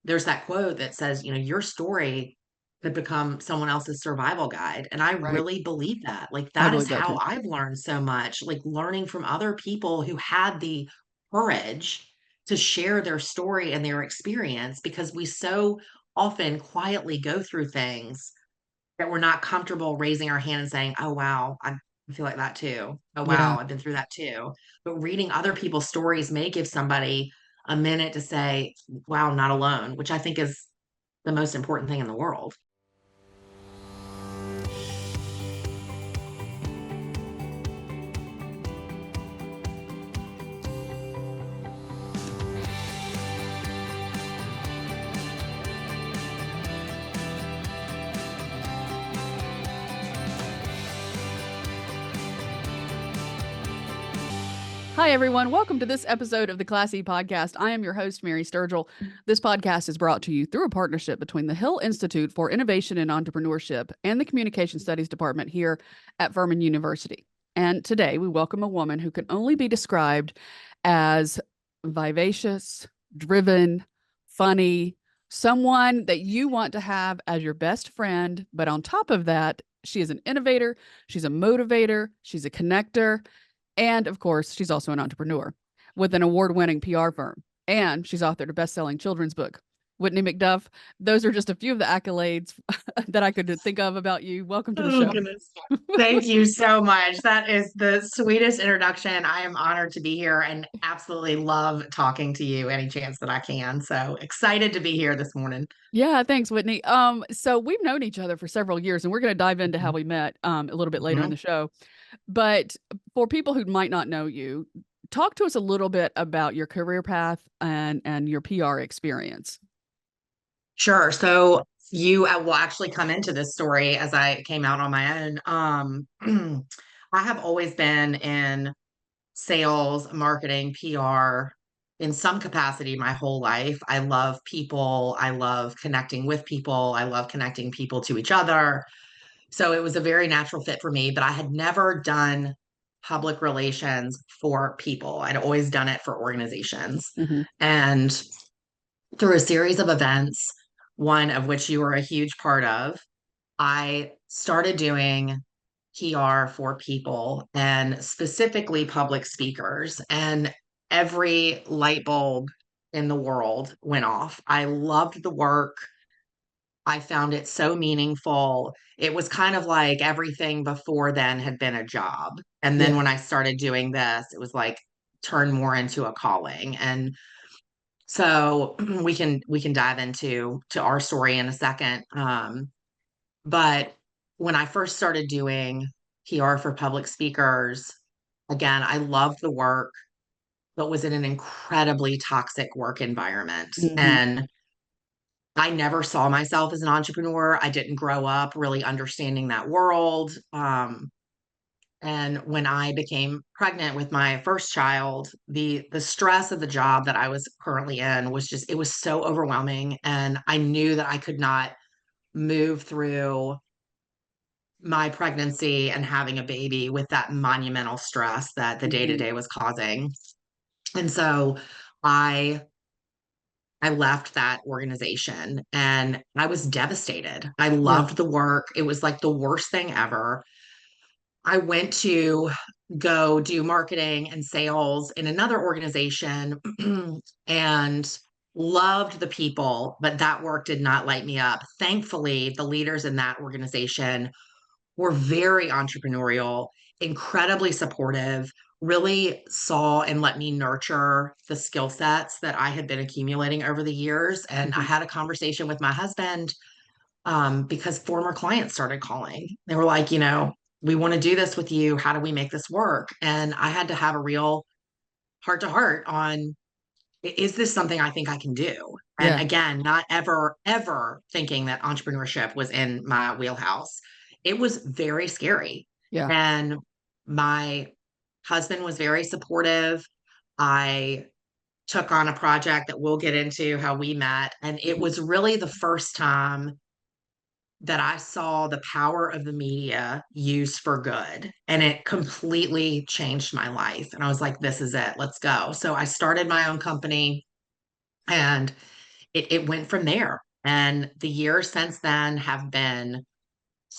there's that quote that says, your story could become someone else's survival guide. And I Right. really believe that. Like, I that is believe that how too. I've learned so much, like learning from other people who had the courage to share their story and their experience, because we so often quietly go through things that we're not comfortable raising our hand and saying, "Oh, wow, I feel like that too. Oh, Yeah. wow, I've been through that too." But reading other people's stories may give somebody a minute to say, "Wow, not alone," which I think is the most important thing in the world. Hi, everyone. Welcome to this episode of the Class E Podcast. I am your host, Mary Sturgill. This podcast is brought to you through a partnership between the Hill Institute for Innovation and Entrepreneurship and the Communication Studies Department here at Furman University. And today we welcome a woman who can only be described as vivacious, driven, funny, someone that you want to have as your best friend. But on top of that, she is an innovator, she's a motivator, she's a connector. And of course, she's also an entrepreneur with an award-winning PR firm. And she's authored a best-selling children's book. Whitney McDuff, those are just a few of the accolades that I could think of about you. Welcome to the Oh, show. goodness. Thank you so much. That is the sweetest introduction. I am honored to be here and absolutely love talking to you any chance that I can. So excited to be here this morning. Yeah, thanks, Whitney. So we've known each other for several years, and we're going to dive into how we met a little bit later in Mhm. the show. But for people who might not know you, talk to us a little bit about your career path and your PR experience. Sure. So you will actually come into this story as I came out on my own. I have always been in sales, marketing, PR in some capacity my whole life. I love people. I love connecting with people. I love connecting people to each other. So it was a very natural fit for me, but I had never done public relations for people. I'd always done it for organizations. Hmm. And through a series of events, one of which you were a huge part of, I started doing PR for people and specifically public speakers. And every light bulb in the world went off. I loved the work. I found it so meaningful. It was kind of like everything before then had been a job. And then Yeah. when I started doing this, it was like turned more into a calling. And so we can dive into to our story in a second. But when I first started doing PR for public speakers, again, I loved the work, but was in an incredibly toxic work environment. Hmm. And I never saw myself as an entrepreneur. I didn't grow up really understanding that world. And when I became pregnant with my first child, the stress of the job that I was currently in was just, it was so overwhelming. And I knew that I could not move through my pregnancy and having a baby with that monumental stress that the day to Hmm. day was causing. And so I I left that organization and I was devastated. I Yeah. loved the work. It was like the worst thing ever. I went to go do marketing and sales in another organization and loved the people, but that work did not light me up. Thankfully, the leaders in that organization were very entrepreneurial, incredibly supportive, really saw and let me nurture the skill sets that I had been accumulating over the years. And I Hmm. had a conversation with my husband because former clients started calling. They were like, we want to do this with you. How do we make this work? And I had to have a real heart to heart on, is this something I think I can do? And Yeah. again, not ever, ever thinking that entrepreneurship was in my wheelhouse. It was very scary. Yeah. And my husband was very supportive. I took on a project that we'll get into how we met. And it Hmm. was really the first time that I saw the power of the media used for good. And it completely changed my life. And I was like, this is it. Let's go. So I started my own company and it went from there. And the years since then have been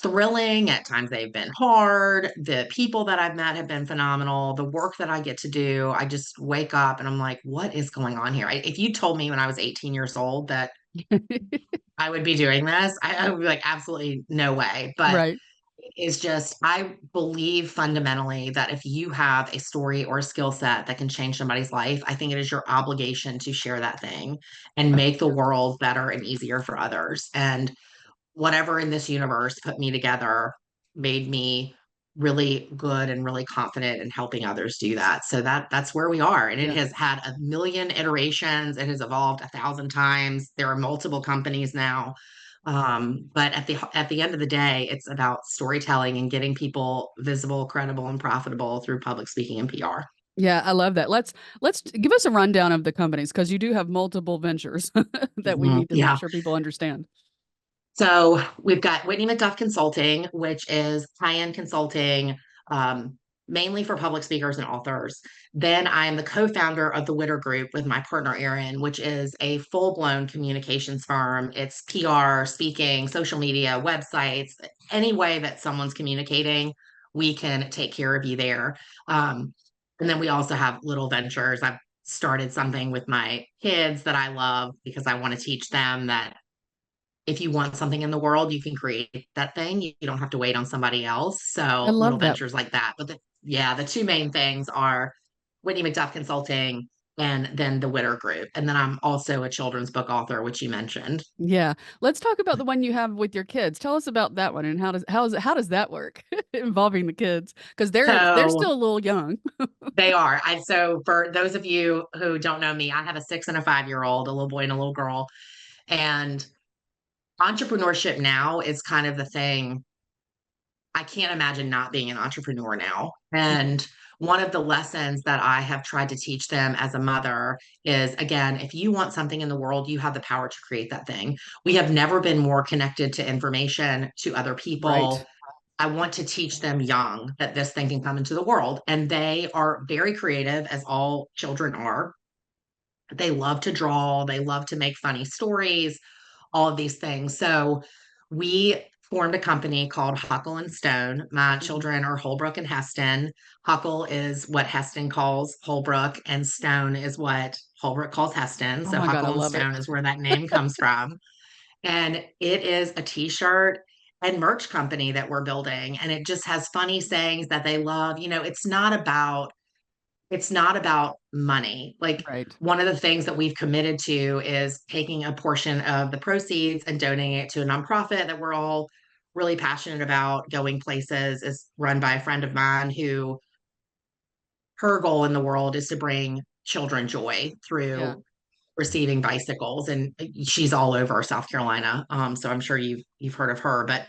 thrilling. At times they've been hard. The people that I've met have been phenomenal. The work that I get to do, I just wake up and I'm like, what is going on here? If you told me when I was 18 years old that I would be doing this, I would be like, absolutely no way. But Right. it's just, I believe fundamentally that if you have a story or a skill set that can change somebody's life, I think it is your obligation to share that thing and make the world better and easier for others. And whatever in this universe put me together made me really good and really confident in helping others do that. So that's where we are. And it Yeah. has had a million iterations. It has evolved 1,000 times. There are multiple companies now. But at the end of the day, it's about storytelling and getting people visible, credible, and profitable through public speaking and PR. Yeah, I love that. Let's give us a rundown of the companies because you do have multiple ventures that we Mhm. need to make Yeah. sure people understand. So we've got Whitney McDuff Consulting, which is high-end consulting, um, mainly for public speakers and authors. Then I am the co-founder of the Witter Group with my partner Erin, which is a full-blown communications firm. It's PR, speaking, social media, websites, any way that someone's communicating, we can take care of you there. And then we also have little ventures. I've started something with my kids that I love because I want to teach them that if you want something in the world, you can create that thing. You don't have to wait on somebody else. I So little love that. ventures like that. But yeah, the two main things are Whitney McDuff Consulting and then the Witter Group. And then I'm also a children's book author, which you mentioned. Yeah. Let's talk about the one you have with your kids. Tell us about that one and how does that work involving the kids? Because they're So still a little young. they are. So for those of you who don't know me, I have a 6 and a 5-year-old, a little boy and a little girl. And entrepreneurship now is kind of the thing. I can't imagine not being an entrepreneur now. And one of the lessons that I have tried to teach them as a mother is again, if you want something in the world, you have the power to create that thing. We have never been more connected to information, to other Right. people. I want to teach them young that this thing can come into the world. And they are very creative, as all children are. They love to draw, they love to make funny stories, all of these things. So we formed a company called Huckle and Stone. My Mhm. children are Holbrook and Heston. Huckle is what Heston calls Holbrook, and Stone is what Holbrook calls Heston. Oh So my God, I Huckle and love it. Stone is where that name comes from. And it is a t-shirt and merch company that we're building. And it just has funny sayings that they love. It's not about money. Like Right. one of the things that we've committed to is taking a portion of the proceeds and donating it to a nonprofit that we're all really passionate about. Going Places is run by a friend of mine who her goal in the world is to bring children joy Yeah. through receiving bicycles, and she's all over South Carolina. So I'm sure you've heard of her, but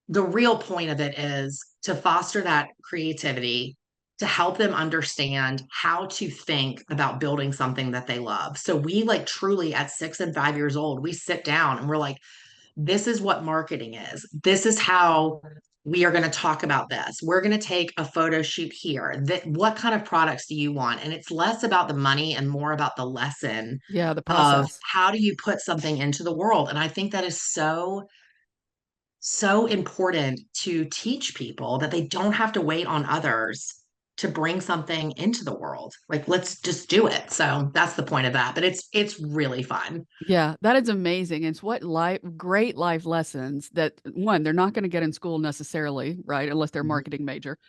the real point of it is to foster that creativity, to help them understand how to think about building something that they love. So we like truly at 6 and 5 years old, we sit down and we're like, this is what marketing is. This is how we are going to talk about this. We're going to take a photo shoot here. What kind of products do you want? And it's less about the money and more about the lesson Yeah, the of process. how do you put something into the world. And I think that is so important to teach people that they don't have to wait on others to bring something into the world. Like let's just do it. So that's the point of that. But it's really fun. Yeah, that is amazing. It's what great life lessons that one, they're not going to get in school necessarily, right? Unless they're a marketing major.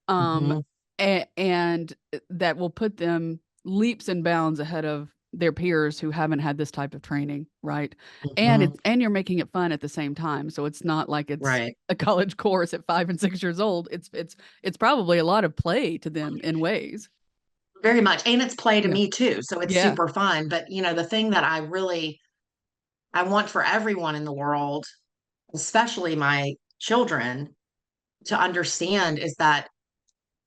Um, Mhm, and that will put them leaps and bounds ahead of their peers who haven't had this type of training, right? mhm. And you're making it fun at the same time. So it's not like it's Right. a college course at 5 and 6 years old. It's probably a lot of play to them in ways. Very much. And it's play to Yeah. me too. So it's Yeah. super fun. But the thing that I want for everyone in the world, especially my children, to understand is that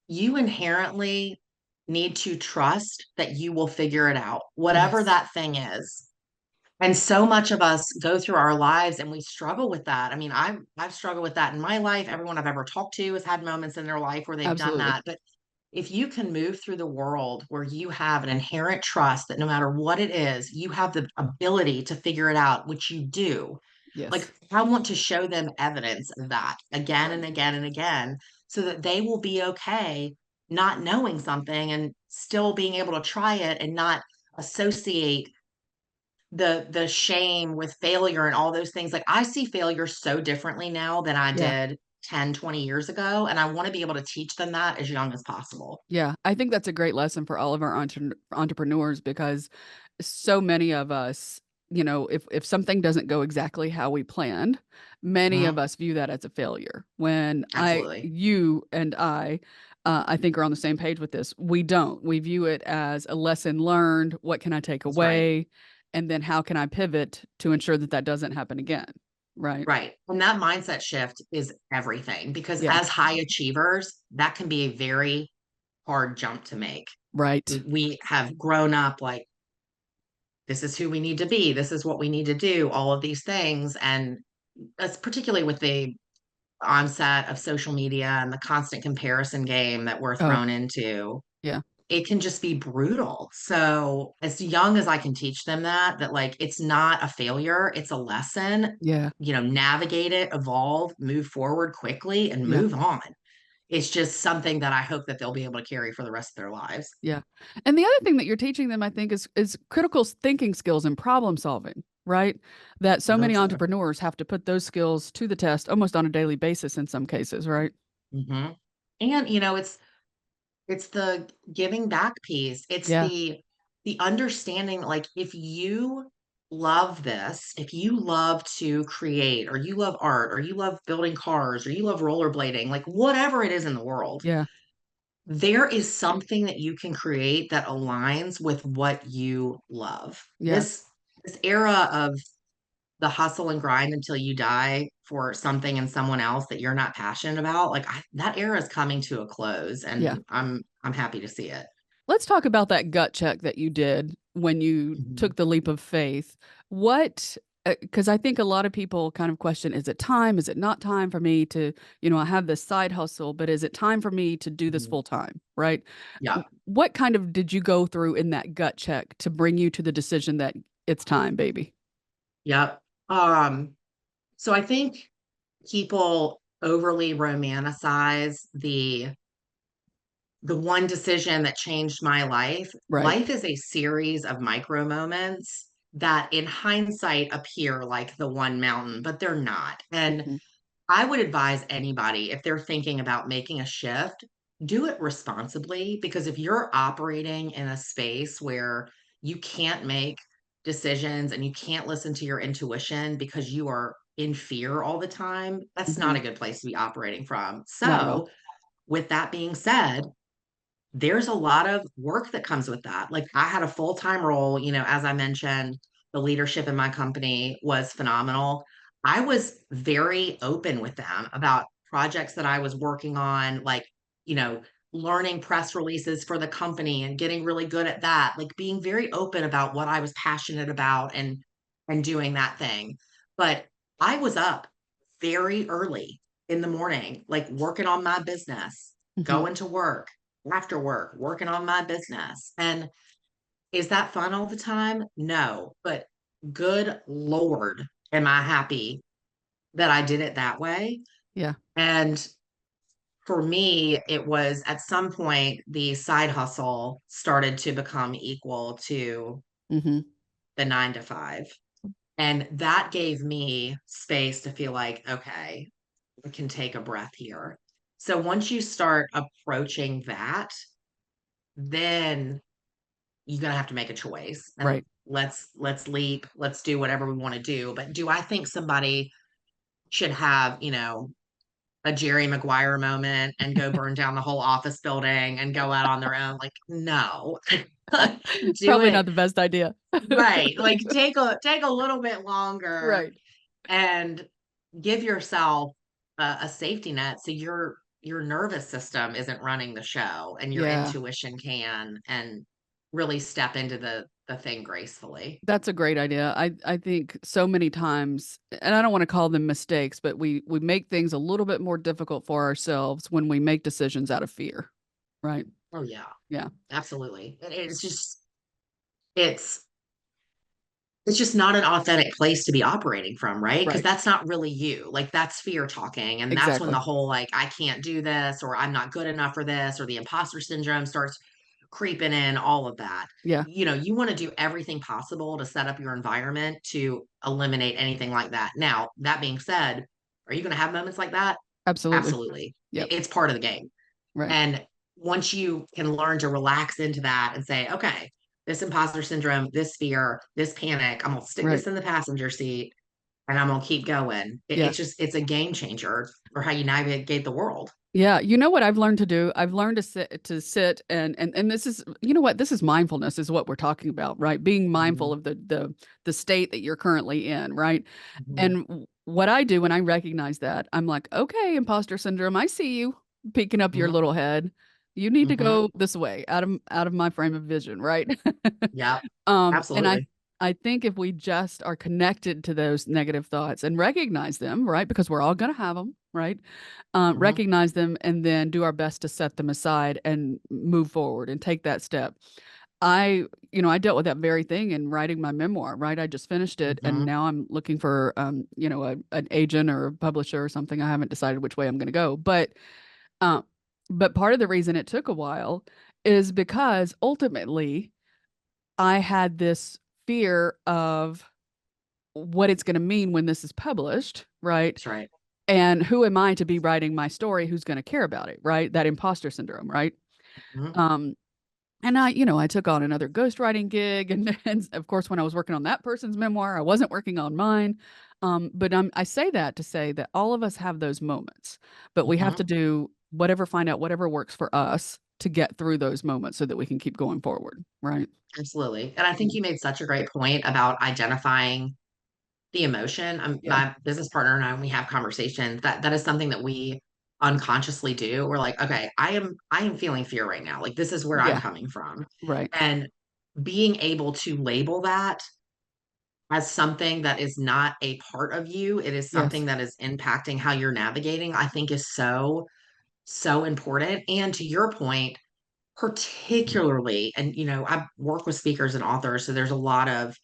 you inherently need to trust that you will figure it out, whatever Yes. that thing is. And so much of us go through our lives and we struggle with that. I mean, I've struggled with that in my life. Everyone I've ever talked to has had moments in their life where they've done Absolutely. that. But if you can move through the world where you have an inherent trust that no matter what it is, you have the ability to figure it out, which you do. Yes. Like, I want to show them evidence of that again and again and again so that they will be okay not knowing something and still being able to try it and not associate the shame with failure and all those things. Like, I see failure so differently now than I Yeah. did 10, 20 years ago, and I want to be able to teach them that as young as possible. Yeah. I think that's a great lesson for all of our entrepreneurs because so many of us, if something doesn't go exactly how we planned, many of Mhm. us view that as a failure. When Absolutely. you and I think are on the same page with this. We don't. We view it as a lesson learned. What can I take That's right. away? And then how can I pivot to ensure that that doesn't happen again? Right. Right. And that mindset shift is everything because Yeah. as high achievers, that can be a very hard jump to make. Right. We have grown up like, this is who we need to be. This is what we need to do, all of these things. And that's particularly with the onset of social media and the constant comparison game that we're Oh, thrown into. yeah. It can just be brutal. So, as young as I can teach them that like it's not a failure, it's a lesson, Yeah. navigate it, evolve, move forward quickly and Yeah. move on. It's just something that I hope that they'll be able to carry for the rest of their lives. Yeah. And the other thing that you're teaching them, I think, is critical thinking skills and problem solving, right? That I so hope many so. entrepreneurs have to put those skills to the test almost on a daily basis in some cases, right? Mhm. And, it's the giving back piece. It's Yeah. the understanding that, like, if you love this, if you love to create or you love art or you love building cars or you love rollerblading, like whatever it is in the world, Yeah. there is something that you can create that aligns with what you love. Yeah. This era of the hustle and grind until you die for something and someone else that you're not passionate about, like, that era is coming to a close, Yeah. and I'm happy to see it. Let's talk about that gut check that you did when you Mhm, took the leap of faith. What, because I think a lot of people kind of question, is it time? Is it not time for me to, I have this side hustle, but is it time for me to do this mhm. full time? Right. Yeah, What kind of did you go through in that gut check to bring you to the decision that it's time, baby? yep. So I think people overly romanticize the one decision that changed my life. Right. Life is a series of micro moments that in hindsight appear like the one mountain, but they're not. And Mhm. I would advise anybody if they're thinking about making a shift, do it responsibly because if you're operating in a space where you can't make decisions and you can't listen to your intuition because you are in fear all the time, that's not Mhm. a good place to be operating from. Not at all. So, with that being said, there's a lot of work that comes with that. Like, I had a full-time role, as I mentioned, the leadership in my company was phenomenal. I was very open with them about projects that I was working on, like, you know, learning press releases for the company and getting really good at that, like being very open about what I was passionate about and doing that thing. But I was up very early in the morning, like working on my business, Mhm. going to work after work, working on my business. And is that fun all the time? No, but good Lord, am I happy that I did it that way? Yeah. And for me, it was at some point the side hustle started to become equal to Mhm. the 9 to 5. And that gave me space to feel like, okay, I can take a breath here. So once you start approaching that, then you're gonna have to make a choice and Right. let's leap, let's do whatever we want to do. But do I think somebody should have, a Jerry Maguire moment and go burn down the whole office building and go out on their own? Like, no. Do Probably it not the best idea. right. Like, take a little bit longer Right. and give yourself a safety net so your nervous system isn't running the show and your Yeah. intuition can and really step into the thing gracefully. That's a great idea. I think so many times, and I don't want to call them mistakes, but we make things a little bit more difficult for ourselves when we make decisions out of fear, right? Oh yeah, Yeah. absolutely. It's it's just not an authentic place to be operating from, right? Because Right. that's not really you. Like that's fear talking. And that's when the Exactly. whole like, I can't do this, or I'm not good enough for this, or the imposter syndrome starts creeping in, all of that. Yeah. You want to do everything possible to set up your environment to eliminate anything like that. Now, that being said, are you going to have moments like that? Absolutely. Absolutely. Yep. It's part of the game. Right. And once you can learn to relax into that and say, okay, this imposter syndrome, this fear, this panic, I'm gonna stick Right. this in the passenger seat and I'm gonna keep going. Yeah. It's a game changer for how you navigate the world. Yeah, you know what I've learned to do? I've learned to sit and this is, you know what, this is mindfulness is what we're talking about, right? Being mindful Mhm, of the state that you're currently in, right? mhm, And what I do when I recognize that, I'm like, okay, imposter syndrome, I see you peeking up your mhm, little head. You need to mhm. go this way, out of my frame of vision, right? Yep, And absolutely. I think if we just are connected to those negative thoughts and recognize them, right? Because we're all going to have them, right? Mhm, Recognize them and then do our best to set them aside and move forward and take that step. I dealt with that very thing in writing my memoir, right? I just finished it and mhm. now I'm looking for, an agent or a publisher or something. I haven't decided which way I'm going to go, uh, but part of the reason it took a while is because ultimately I had this fear of what it's going to mean when this is published, right? That's right. And who am I to be writing my story? Who's going to care about it, right? That imposter syndrome, right? Mhm, Um, and I took on another ghostwriting gig, and of course, when I was working on that person's memoir, I wasn't working on mine. But I say that to say that all of us have those moments, but we have mhm. to find out whatever works for us to get through those moments so that we can keep going forward, right? Absolutely. And I think Yeah, you made such a great point about identifying the emotion. yeah, My business partner and I, when we have conversations, that is something that we unconsciously do. We're like, okay, I am feeling fear right now. Like this is where I'm yeah, coming from. right, And being able to label that as something that is not a part of you, it is yes, something that is impacting how you're navigating, I think is so, so important. And to your point, particularly, and I work with speakers and authors, so there's a lot of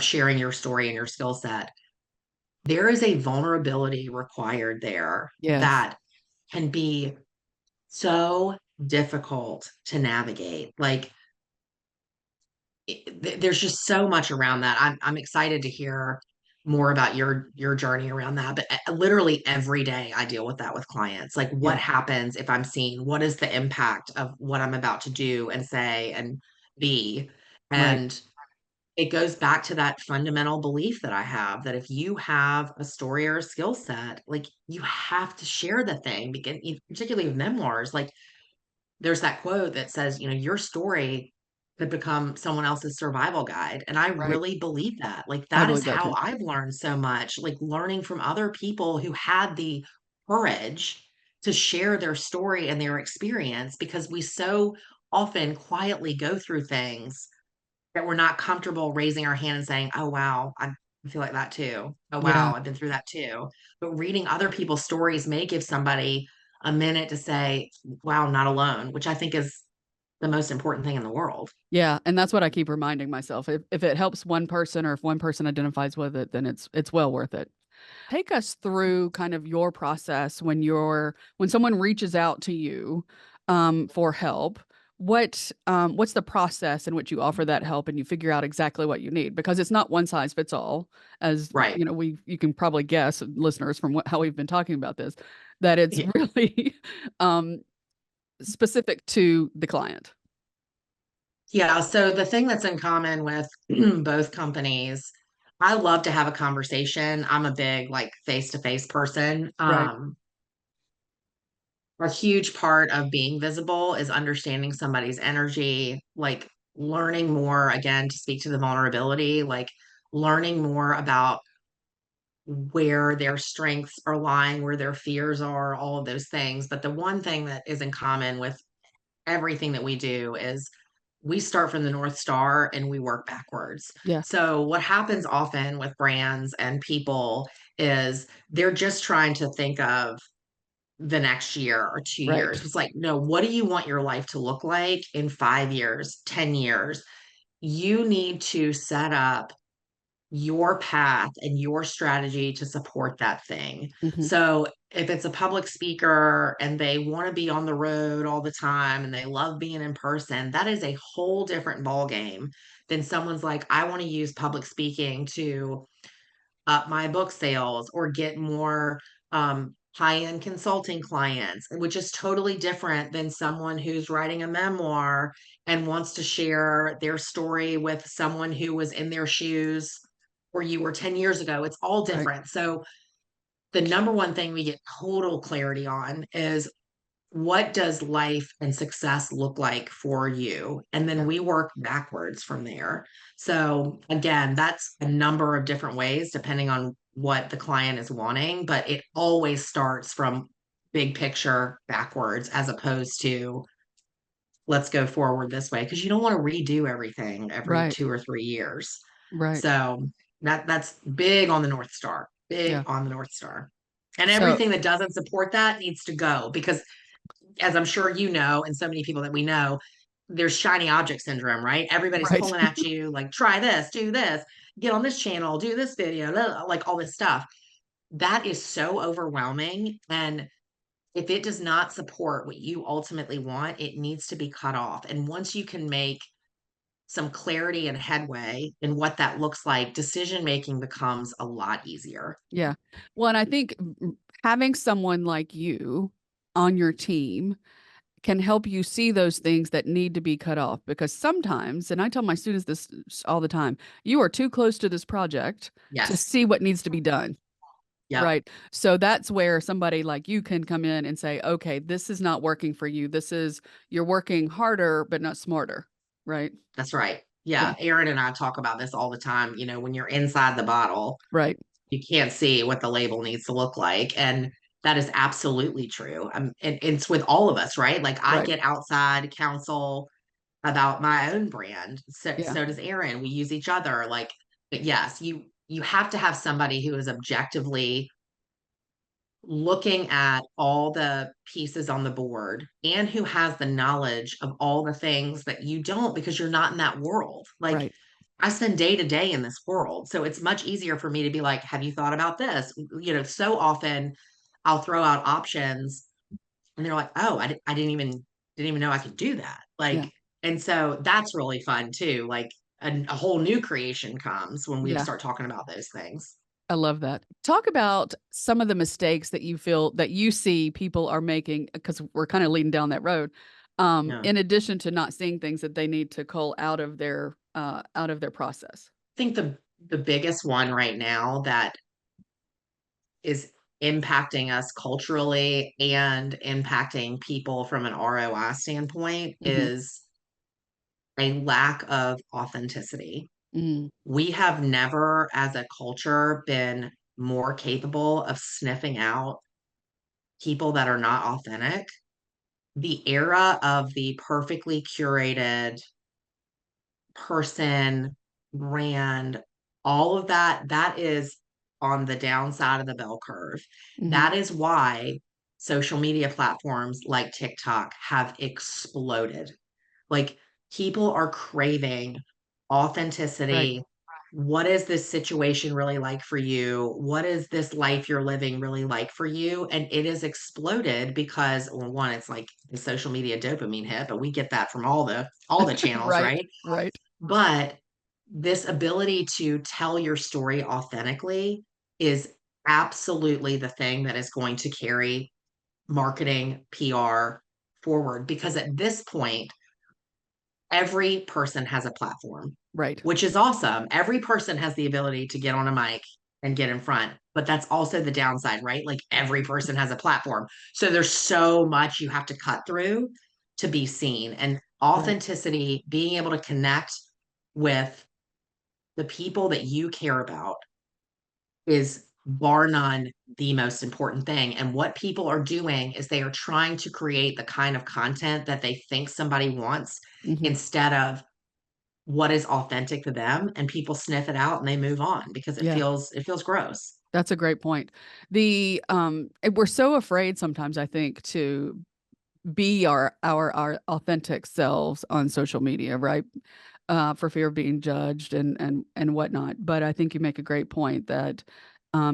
sharing your story and your skill set. There is a vulnerability required there yes, that can be so difficult to navigate. Like there's just so much around that. I'm excited to hear more about your journey around that. But literally every day I deal with that with clients. Like what yeah, happens if I'm seen? What is the impact of what I'm about to do and say and be? right, And it goes back to that fundamental belief that I have that if you have a story or a skill set, like you have to share the thing, because particularly with memoirs, like there's that quote that says, your story could become someone else's survival guide. And I right. really believe that. Like I that is believe that how too. I've learned so much, like learning from other people who had the courage to share their story and their experience, because we so often quietly go through things that we're not comfortable raising our hand and saying, "Oh, wow, I feel like that too. Oh, Yeah. wow, I've been through that too." But reading other people's stories may give somebody a minute to say, "Wow, not alone," which I think is the most important thing in the world. Yeah, and that's what I keep reminding myself. If it helps one person or if one person identifies with it, then it's well worth it. Take us through kind of your process when someone reaches out to you for help. What's the process in which you offer that help and you figure out exactly what you need? Because it's not one size fits all, as Right. you can probably guess, listeners, from how we've been talking about this, that it's Yeah. really um, specific to the client. Yeah. So the thing that's in common with both companies, I love to have a conversation. I'm a big like face to face person. Right. A huge part of being visible is understanding somebody's energy, like learning more, again, to speak to the vulnerability, like learning more about where their strengths are lying, where their fears are, all of those things. But the one thing that is in common with everything that we do is we start from the North Star and we work backwards. Yeah. So, what happens often with brands and people is they're just trying to think of the next year or 2 years. Right. It's like, no, what do you want your life to look like in 5 years, 10 years? You need to set up your path and your strategy to support that thing. Hmm. So if it's a public speaker and they want to be on the road all the time and they love being in person, that is a whole different ball game than someone's like, I want to use public speaking to up my book sales or get more high-end consulting clients, which is totally different than someone who's writing a memoir and wants to share their story with someone who was in their shoes where you were 10 years ago. It's all Right. different. So the number one thing we get total clarity on is what does life and success look like for you? And then Yeah. we work backwards from there. So again, that's a number of different ways depending on what the client is wanting, but it always starts from big picture backwards as opposed to let's go forward this way because you don't want to redo everything every Right. 2 or 3 years. Right. So that's big on the North Star, Yeah. big on the North Star. And So, everything that doesn't support that needs to go because as I'm sure you know, and so many people that we know, there's shiny object syndrome, right? Everybody's right. pulling at you, like, try this, do this, get on this channel, do this video, like all this stuff. That is so overwhelming. And if it does not support what you ultimately want, it needs to be cut off. And once you can make some clarity and headway in what that looks like, decision making becomes a lot easier. Yeah. Well, and I think having someone like you on your team can help you see those things that need to be cut off because sometimes, and I tell my students this all the time, you are too close to this project to Yes. see what needs to be done. Yep. Right. So that's where somebody like you can come in and say, okay, this is not working for you. You're working harder, but not smarter. Right. That's right. Yeah. Yeah. Aaron and I talk about this all the time. When you're inside the bottle, Right. you can't see what the label needs to look like. And that is absolutely true. And it's with all of us, right? Like I Right. get outside counsel about my own brand. So, Yeah. so does Aaron. We use each other. Like, but yes, you have to have somebody who is objectively looking at all the pieces on the board and who has the knowledge of all the things that you don't because you're not in that world. Like Right. I spend day to day in this world. So it's much easier for me to be like, have you thought about this? So often I'll throw out options and they're like, oh, I didn't even know I could do that. Yeah. Like, and so that's really fun too. Like a whole new creation comes when we Yeah. start talking about those things. I love that. Talk about some of the mistakes that you feel that you see people are making because we're kind of leading down that road. Yeah. In addition to not seeing things that they need to cull out of their process. I think the biggest one right now that is impacting us culturally and impacting people from an ROI standpoint Hmm. is a lack of authenticity. Mm, We have never, as a culture, been more capable of sniffing out people that are not authentic. The era of the perfectly curated person, brand, all of that, that is on the downside of the bell curve. hmm. That is why social media platforms like TikTok have exploded. Like people are craving Right. authenticity. What is this situation really like for you? What is this life you're living really like for you? And it has exploded because well, one, it's like the social media dopamine hit, but we get that from all the channels, Right. right? Right. But this ability to tell your story authentically is absolutely the thing that is going to carry marketing, PR forward because at this point, every person has a platform, Right. which is awesome. Every person has the ability to get on a mic and get in front, but that's also the downside, right? Like every person has a platform. So there's so much you have to cut through to be seen. And Right. authenticity, being able to connect with the people that you care about is bar none the most important thing. And what people are doing is they are trying to create the kind of content that they think somebody wants Hmm. instead of what is authentic to them and people sniff it out and they move on because it Yeah. feels it feels gross. That's a great point. We're so afraid sometimes, I think, to be our authentic selves on social media, right? For fear of being judged and whatnot. But I think you make a great point that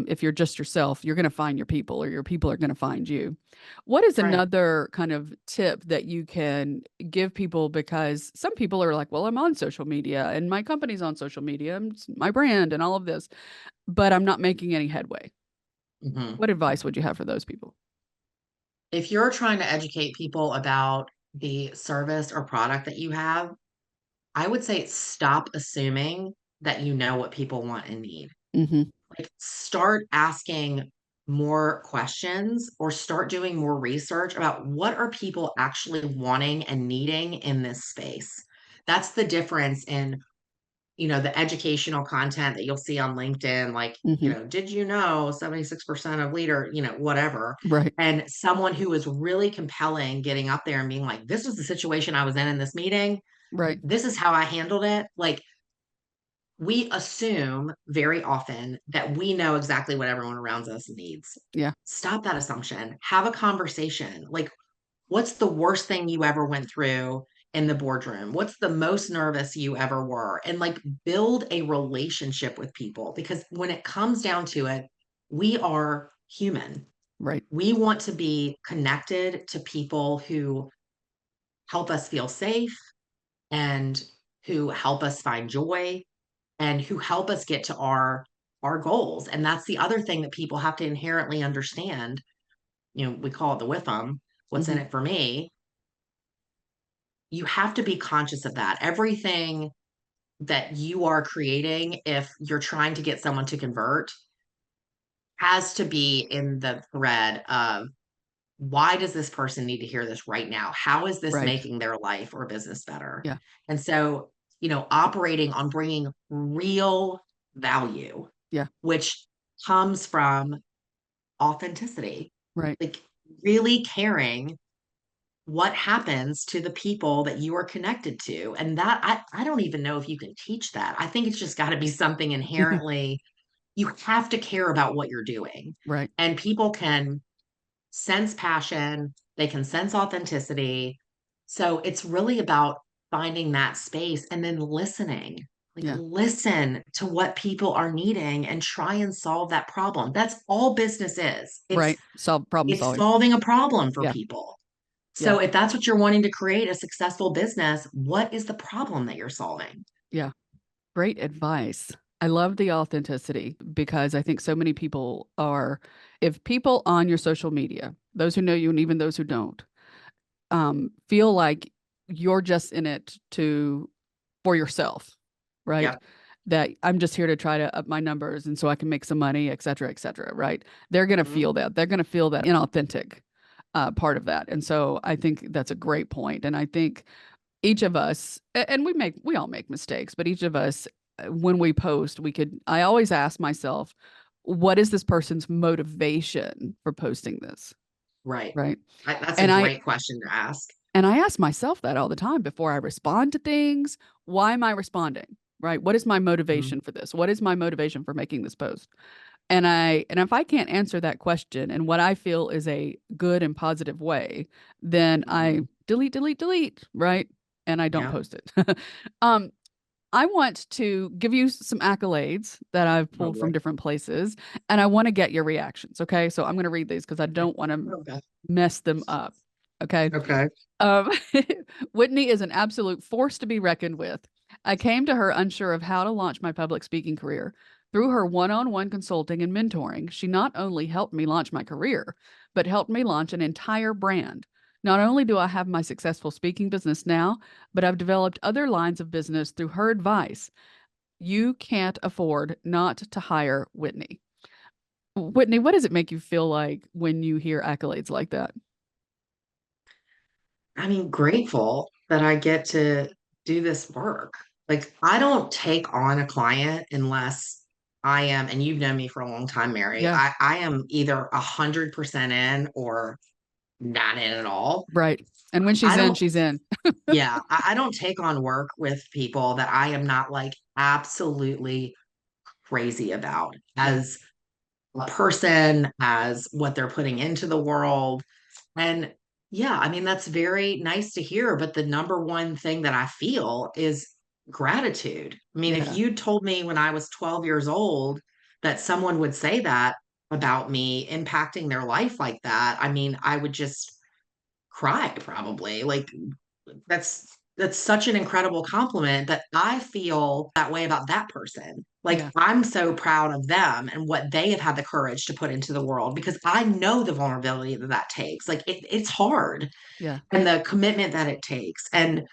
if you're just yourself, you're going to find your people, or your people are going to find you. What is That's right. another kind of tip that you can give people? Because some people are like, well, I'm on social media and my company's on social media, and it's my brand and all of this, but I'm not making any headway. Mhm. What advice would you have for those people? If you're trying to educate people about the service or product that you have, I would say stop assuming that you know what people want and need. Hmm. Like, start asking more questions or start doing more research about what are people actually wanting and needing in this space. That's the difference in, the educational content that you'll see on LinkedIn, like, Hmm. did you know 76% of leader, whatever. Right. And someone who is really compelling getting up there and being like, this was the situation I was in this meeting. Right. This is how I handled it. Like, we assume very often that we know exactly what everyone around us needs. Yeah. Stop that assumption. Have a conversation. Like, what's the worst thing you ever went through in the boardroom? What's the most nervous you ever were? And like, build a relationship with people, because when it comes down to it, we are human. Right. We want to be connected to people who help us feel safe and who help us find joy and who help us get to our goals. And that's the other thing that people have to inherently understand. We call it the with them, what's in Hmm. it for me. You have to be conscious of that. Everything that you are creating, if you're trying to get someone to convert, has to be in the thread of, why does this person need to hear this right now? How is this Right. making their life or business better? Yeah. And so, operating on bringing real value, Yeah. which comes from authenticity, Right. like really caring what happens to the people that you are connected to. And that, I don't even know if you can teach that. I think it's just got to be something inherently, you have to care about what you're doing. Right. And people can sense passion, they can sense authenticity. So it's really about finding that space and then listening. Like, Yeah. listen to what people are needing and try and solve that problem. That's all business is. It's Right. Solve problem it's solving. solving a problem for Yeah. people. Yeah. So if that's what you're wanting to create, a successful business, what is the problem that you're solving? Yeah. Great advice. I love the authenticity because I think so many people are, if people on your social media, those who know you and even those who don't, feel like you're just in it for yourself, right? Yep. That I'm just here to try to up my numbers and so I can make some money, et cetera, right? They're going to Mhm. feel that. They're going to feel that inauthentic part of that. And so I think that's a great point. And I think each of us, and we all make mistakes, but each of us, when we post, I always ask myself, what is this person's motivation for posting this? Right. Right. That's a And I, great question to ask. and I ask myself that all the time before I respond to things. Why am I responding? Right? What is my Mhm. motivation for this? What is my motivation for making this post? And if I can't answer that question in what I feel is a good and positive way, then I Mhm. delete, delete, delete, right? And I don't Yeah. post it. um, I want to give you some accolades that I've Oh, pulled from boy. different places, and I want to get your reactions. Okay. So I'm going to read these because I Okay. don't want to Okay. mess them up. Okay. Okay. Um, Whitney is an absolute force to be reckoned with. I came to her unsure of how to launch my public speaking career. Through her one on one consulting and mentoring, she not only helped me launch my career, but helped me launch an entire brand. Not only do I have my successful speaking business now, but I've developed other lines of business through her advice. You can't afford not to hire Whitney. Whitney, what does it make you feel like when you hear accolades like that? I mean, grateful that I get to do this work. Like, I don't take on a client unless I am, and you've known me for a long time, Mary. Yeah, I am either 100% in or not in at all. right. And when she's I in, don't, she's in. yeah, I don't take on work with people that I am not like absolutely crazy about. Yeah. As a person, as what they're putting into the world. And yeah, I mean, that's very nice to hear. But the number one thing that I feel is gratitude. I mean, if Yeah. you told me when I was 12 years old that someone would say that about me, impacting their life like that, I mean, I would just cry probably. Like that's that's such an incredible compliment that I feel that way about that person. Like Yeah. I'm so proud of them and what they have had the courage to put into the world because I know the vulnerability that that takes. Like it's hard Yeah. and the commitment that it takes and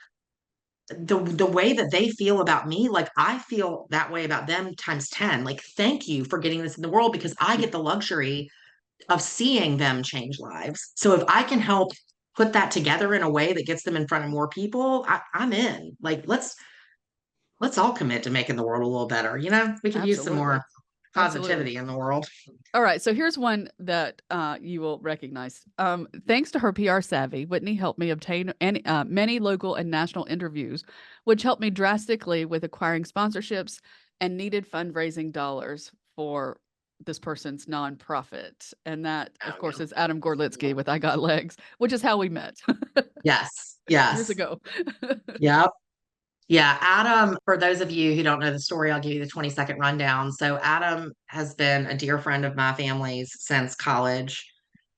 the way that they feel about me, like I feel that way about them times 10. Like thank you for getting this in the world because I get the luxury of seeing them change lives. So if I can help put that together in a way that gets them in front of more people, I'm in. Like let's all commit to making the world a little better. We could use some more Absolutely. Absolutely. positivity in the world. All right, so here's one that you will recognize. Thanks to her PR savvy, Whitney helped me obtain many local and national interviews, which helped me drastically with acquiring sponsorships and needed fundraising dollars for this person's nonprofit. And that, of course, is Adam Gorlitsky with I Got Legs, which is how we met Yes. years Yes. ago. Yep. Yeah, Adam, for those of you who don't know the story, I'll give you the 20-second rundown. So, Adam has been a dear friend of my family's since college.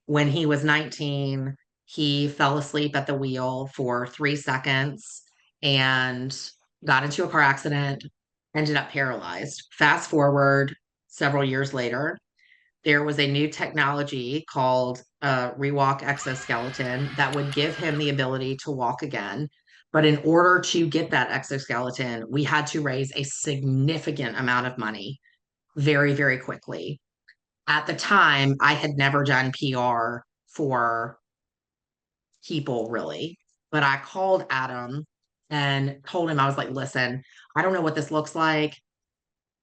When he was 19, he fell asleep at the wheel for 3 seconds and got into a car accident, ended up paralyzed. Fast forward several years later, there was a new technology called a rewalk exoskeleton that would give him the ability to walk again. But in order to get that exoskeleton, we had to raise a significant amount of money very, very quickly. At the time, I had never done PR for people really, but I called Adam and told him, I was like, listen, I don't know what this looks like.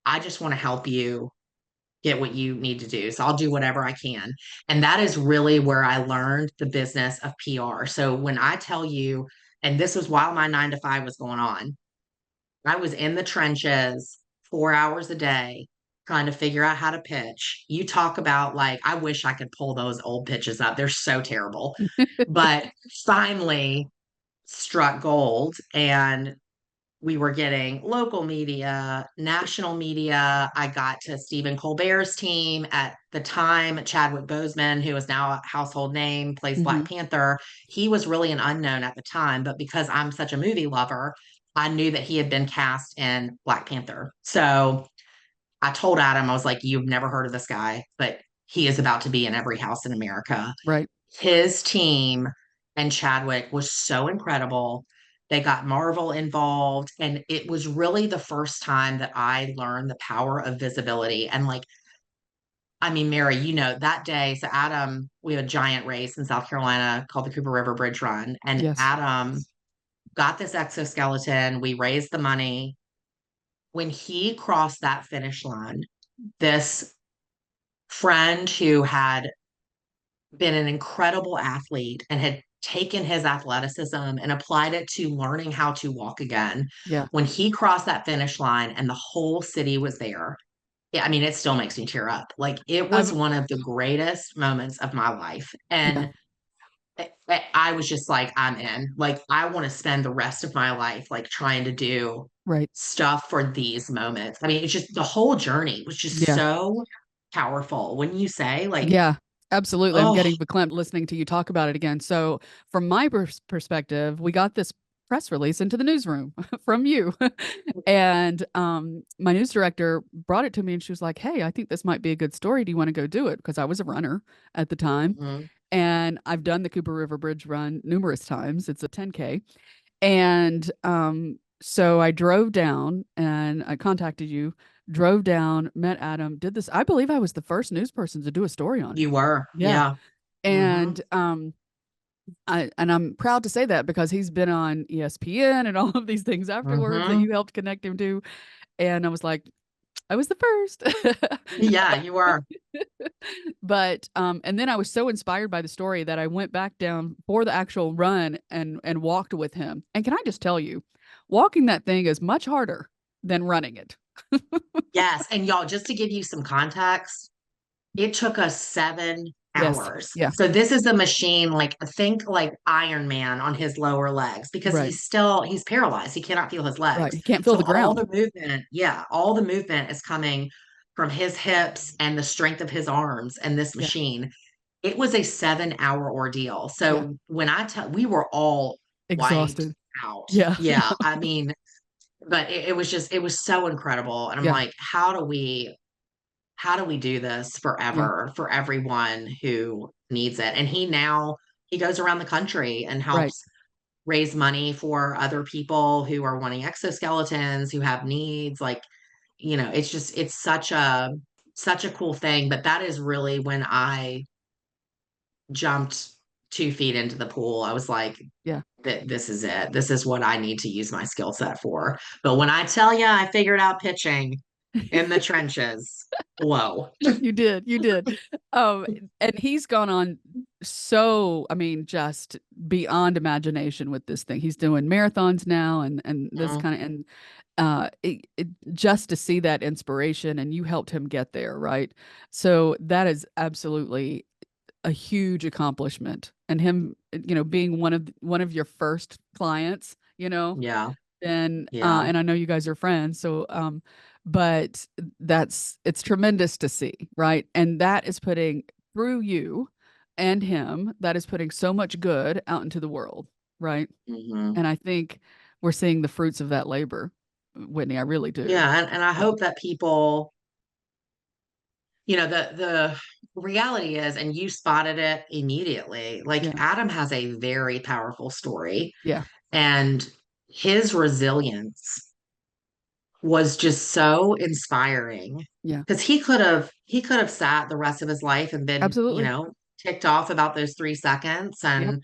I just want to help you get what you need to do. So I'll do whatever I can. And that is really where I learned the business of PR. So when I tell you, and this was while my 9 to 5 was going on, I was in the trenches 4 hours a day trying to figure out how to pitch. You talk about like, I wish I could pull those old pitches up. They're so terrible. But finally struck gold and we were getting local media, national media. I got to Stephen Colbert's team at the time. Chadwick Boseman, who is now a household name, plays Hmm. Black Panther. He was really an unknown at the time, but because I'm such a movie lover, I knew that he had been cast in Black Panther. So I told Adam, I was like, you've never heard of this guy, but he is about to be in every house in America. Right. His team and Chadwick was so incredible. They got Marvel involved, and it was really the first time that I learned the power of visibility. And like, I mean, Mary, that day, so Adam, we have a giant race in South Carolina called the Cooper River Bridge Run, and Yes. Adam got this exoskeleton. We raised the money. When he crossed that finish line, this friend who had been an incredible athlete and had taken his athleticism and applied it to learning how to walk again. Yeah. When he crossed that finish line and the whole city was there, yeah, I mean, it still makes me tear up. Like it was I've, one of the greatest moments of my life. yeah. And I was just like, I'm in. Like, I want to spend the rest of my life like trying to do Right. stuff for these moments. I mean, it's just the whole journey was just Yeah. so powerful. When you say, like, Yeah, absolutely. I'm oh, getting verklempt listening to you talk about it again. So, from my perspective, we got this press release into the newsroom from you. And my news director brought it to me and she was like, "Hey, I think this might be a good story. Do you want to go do it?" Because I was a runner at the time. mhm. And I've done the Cooper River Bridge run numerous times. It's a 10K. And so I drove down and I contacted you, drove down, met Adam, did this. I believe I was the first news person to do a story on it. You were, Yeah. yeah. Hmm. And I'm proud to say that because he's been on ESPN and all of these things afterwards that Hmm. you helped connect him to. And I was like, I was the first. Yeah, you were. But and then I was so inspired by the story that I went back down for the actual run and walked with him. And can I just tell you, walking that thing is much harder than running it. Yes. And y'all, just to give you some context, It took us seven Yes. hours. Yeah. So this is a machine, like think like Iron Man on his lower legs because Right. he's paralyzed. He cannot feel his Right. legs. He can't feel So the all ground. the movement, yeah, all the movement is coming from his hips and the strength of his arms and this Yeah. machine. It was a 7 hour ordeal. Yeah. So when I tell, we were all wiped Exhausted. out. Yeah. Yeah. I mean, but it was just, it was so incredible. And I'm Yeah. like, how do we do this Yeah. forever for everyone who needs it? And he goes around the country and Right. helps raise money for other people who are wanting exoskeletons, who have needs. Like, it's such a cool thing. But that is really when I jumped 2 feet into the pool. I was like, Yeah. this is it. This is what I need to use my skill set for. But when I tell you I figured out pitching in the trenches, whoa. You did. You did. Um, and he's gone on so, I mean, just beyond imagination with this thing. He's doing marathons now and this Mhm. kind of, and just to see that inspiration and you helped him get there, right? So that is absolutely a huge accomplishment. And him, being one of your first clients, Yeah. and Yeah. and I know you guys are friends, so but it's tremendous to see, right? And that is putting through you and him, that is putting so much good out into the world, right? Hmm. And I think we're seeing the fruits of that labor, Whitney. I really do. Yeah. And I hope that people, the reality is, and you spotted it immediately, like Yeah, Adam has a very powerful story, yeah, and his resilience was just so inspiring yeah, because he could have sat the rest of his life and been, absolutely. ticked off about those 3 seconds, Yep. and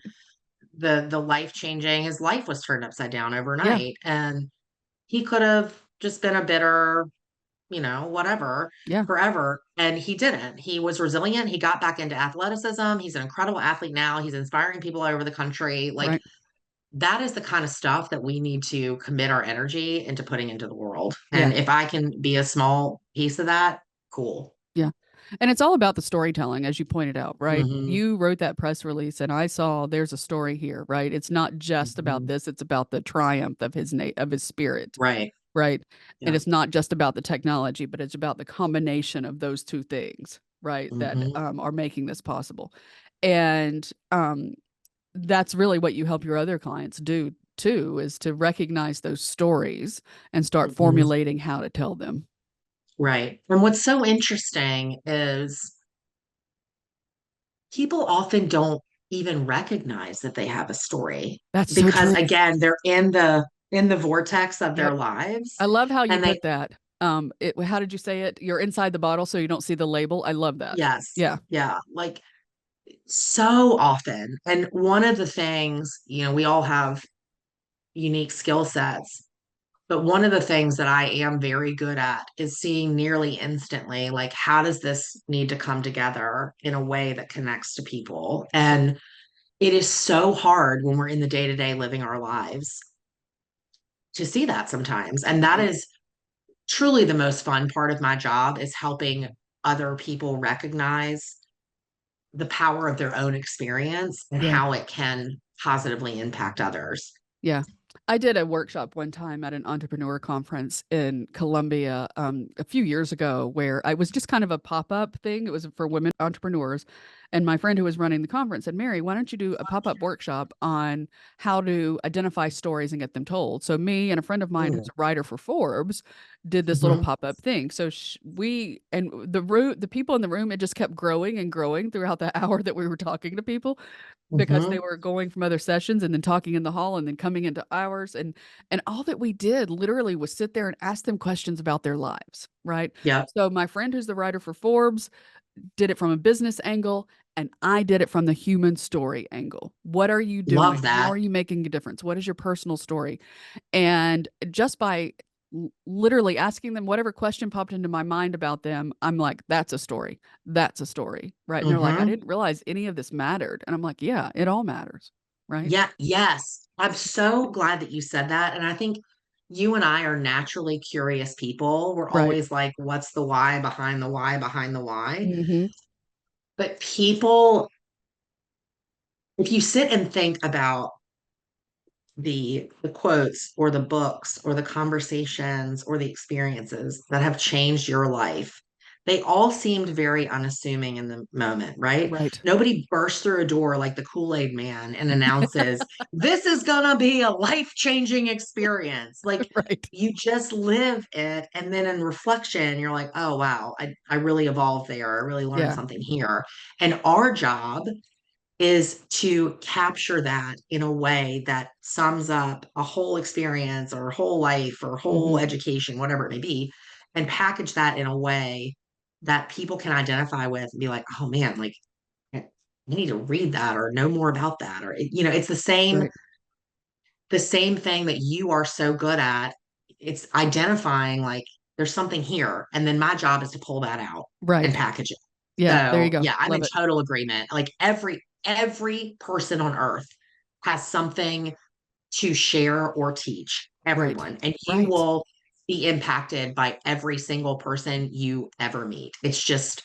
the life changing, his life was turned upside down Yeah, overnight, and he could have just been a bitter, whatever, yeah, forever. And he didn't. He was resilient. He got back into athleticism. He's an incredible athlete now. He's inspiring people all over the country. Like, right. that is the kind of stuff that we need to commit our energy into putting into the world. Yeah. And if I can be a small piece of that, cool. Yeah. And it's all about the storytelling, as you pointed out, right? Hmm. You wrote that press release, and I saw there's a story here, right? It's not just about Hmm. this, it's about the triumph of his spirit, Right. right? And Yeah. it's not just about the technology, but it's about the combination of those two things, right? That Hmm. are making this possible. And that's really what you help your other clients do too, is to recognize those stories and start Hmm. formulating how to tell them. Right. And what's so interesting is people often don't even recognize that they have a story That's so because true. again, they're in the vortex of their Yep. lives, I love how you and they put that. How did you say it? You're inside the bottle, so you don't see the label. I love that. yes, Yeah. yeah, like so often. And one of the things, we all have unique skill sets, but one of the things that I am very good at is seeing nearly instantly, like, how does this need to come together in a way that connects to people? And it is so hard when we're in the day-to-day living our lives to see that sometimes. And that Yeah. is truly the most fun part of my job, is helping other people recognize the power of their own experience and Yeah. how it can positively impact others. Yeah. I did a workshop one time at an entrepreneur conference in Columbia a few years ago where I was just kind of a pop-up thing. It was for women entrepreneurs. And my friend who was running the conference said, Mary, why don't you do a pop-up workshop on how to identify stories and get them told? So me and a friend of mine who's Mm. a writer for Forbes did this little Mhm. pop-up thing. So we and the people in the room, it just kept growing and growing throughout the hour that we were talking to people because they Mhm. were going from other sessions and then talking in the hall and then coming into ours, and all that we did literally was sit there and ask them questions about their lives, right? Yep. So my friend who's the writer for Forbes did it from a business angle, and I did it from the human story angle. What are you Love doing? How that. are you making a difference? What is your personal story? And just by literally asking them whatever question popped into my mind about them, I'm like, that's a story. That's a story. Right. And they're like, I Mhm. didn't realize any of this mattered. And I'm like, yeah, it all matters. Right. Yeah, yes. I'm so glad that you said that. And I think you and I are naturally curious people. We're Right. always like, what's the why behind the why behind the why? Hmm. But people, if you sit and think about the quotes or the books or the conversations or the experiences that have changed your life, they all seemed very unassuming in the moment, right? Right. Nobody bursts through a door like the Kool-Aid man and announces, this is gonna be a life-changing experience. Like, Right. you just live it, and then in reflection you're like, oh wow, I really evolved there, I really learned Yeah. something here. And our job is to capture that in a way that sums up a whole experience or whole life or whole Hmm. education, whatever it may be, and package that in a way that people can identify with and be like, oh man, like I need to read that or know more about that. Or, it's Right. the same thing that you are so good at. It's identifying like there's something here. And then my job is to pull that out and Right. package it. Yeah. There you So go. yeah, I'm in Love it. total agreement. Like every person on earth has something to share or teach, Right. everyone. And you Right. will be impacted by every single person you ever meet. It's just,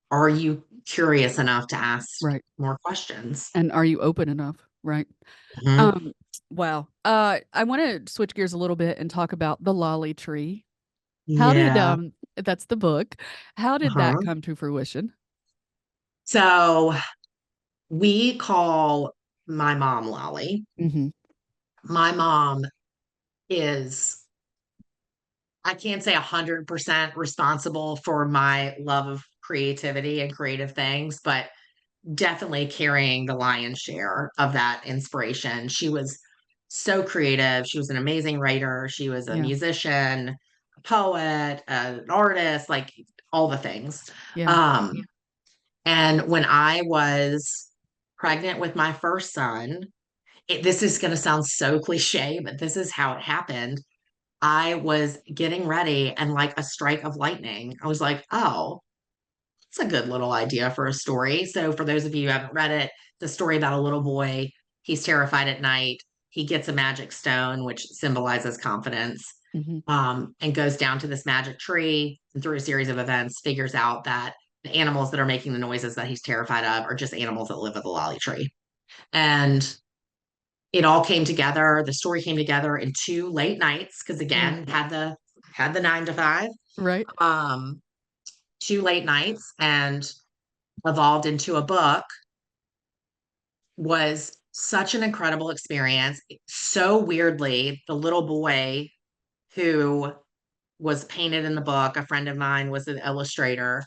are you curious enough to ask Right. more questions? And are you open enough? Right. Mhm. Um, wow. I want to switch gears a little bit and talk about the lolly tree. How did Yeah. that's the book. How did that Uh-huh. come to fruition? So we call my mom Lolly. Hmm. My mom is, I can't say 100% responsible for my love of creativity and creative things, but definitely carrying the lion's share of that inspiration. She was so creative. She was an amazing writer. She was a Yeah. musician, a poet, an artist, like all the things. Yeah. Um, and when I was pregnant with my first son, this is going to sound so cliche, but this is how it happened. I was getting ready and like a strike of lightning, I was like, oh, it's a good little idea for a story. So, for those of you who haven't read it, the story about a little boy. He's terrified at night. He gets a magic stone, which symbolizes confidence, Hmm. and goes down to this magic tree. And through a series of events, figures out that the animals that are making the noises that he's terrified of are just animals that live at the lolly tree. And it all came together. The story came together in 2 late nights because Yeah. again, had the 9 to 5. Right. Um, 2 late nights and evolved into a book. Was such an incredible experience. So weirdly, the little boy who was painted in the book, a friend of mine was an illustrator,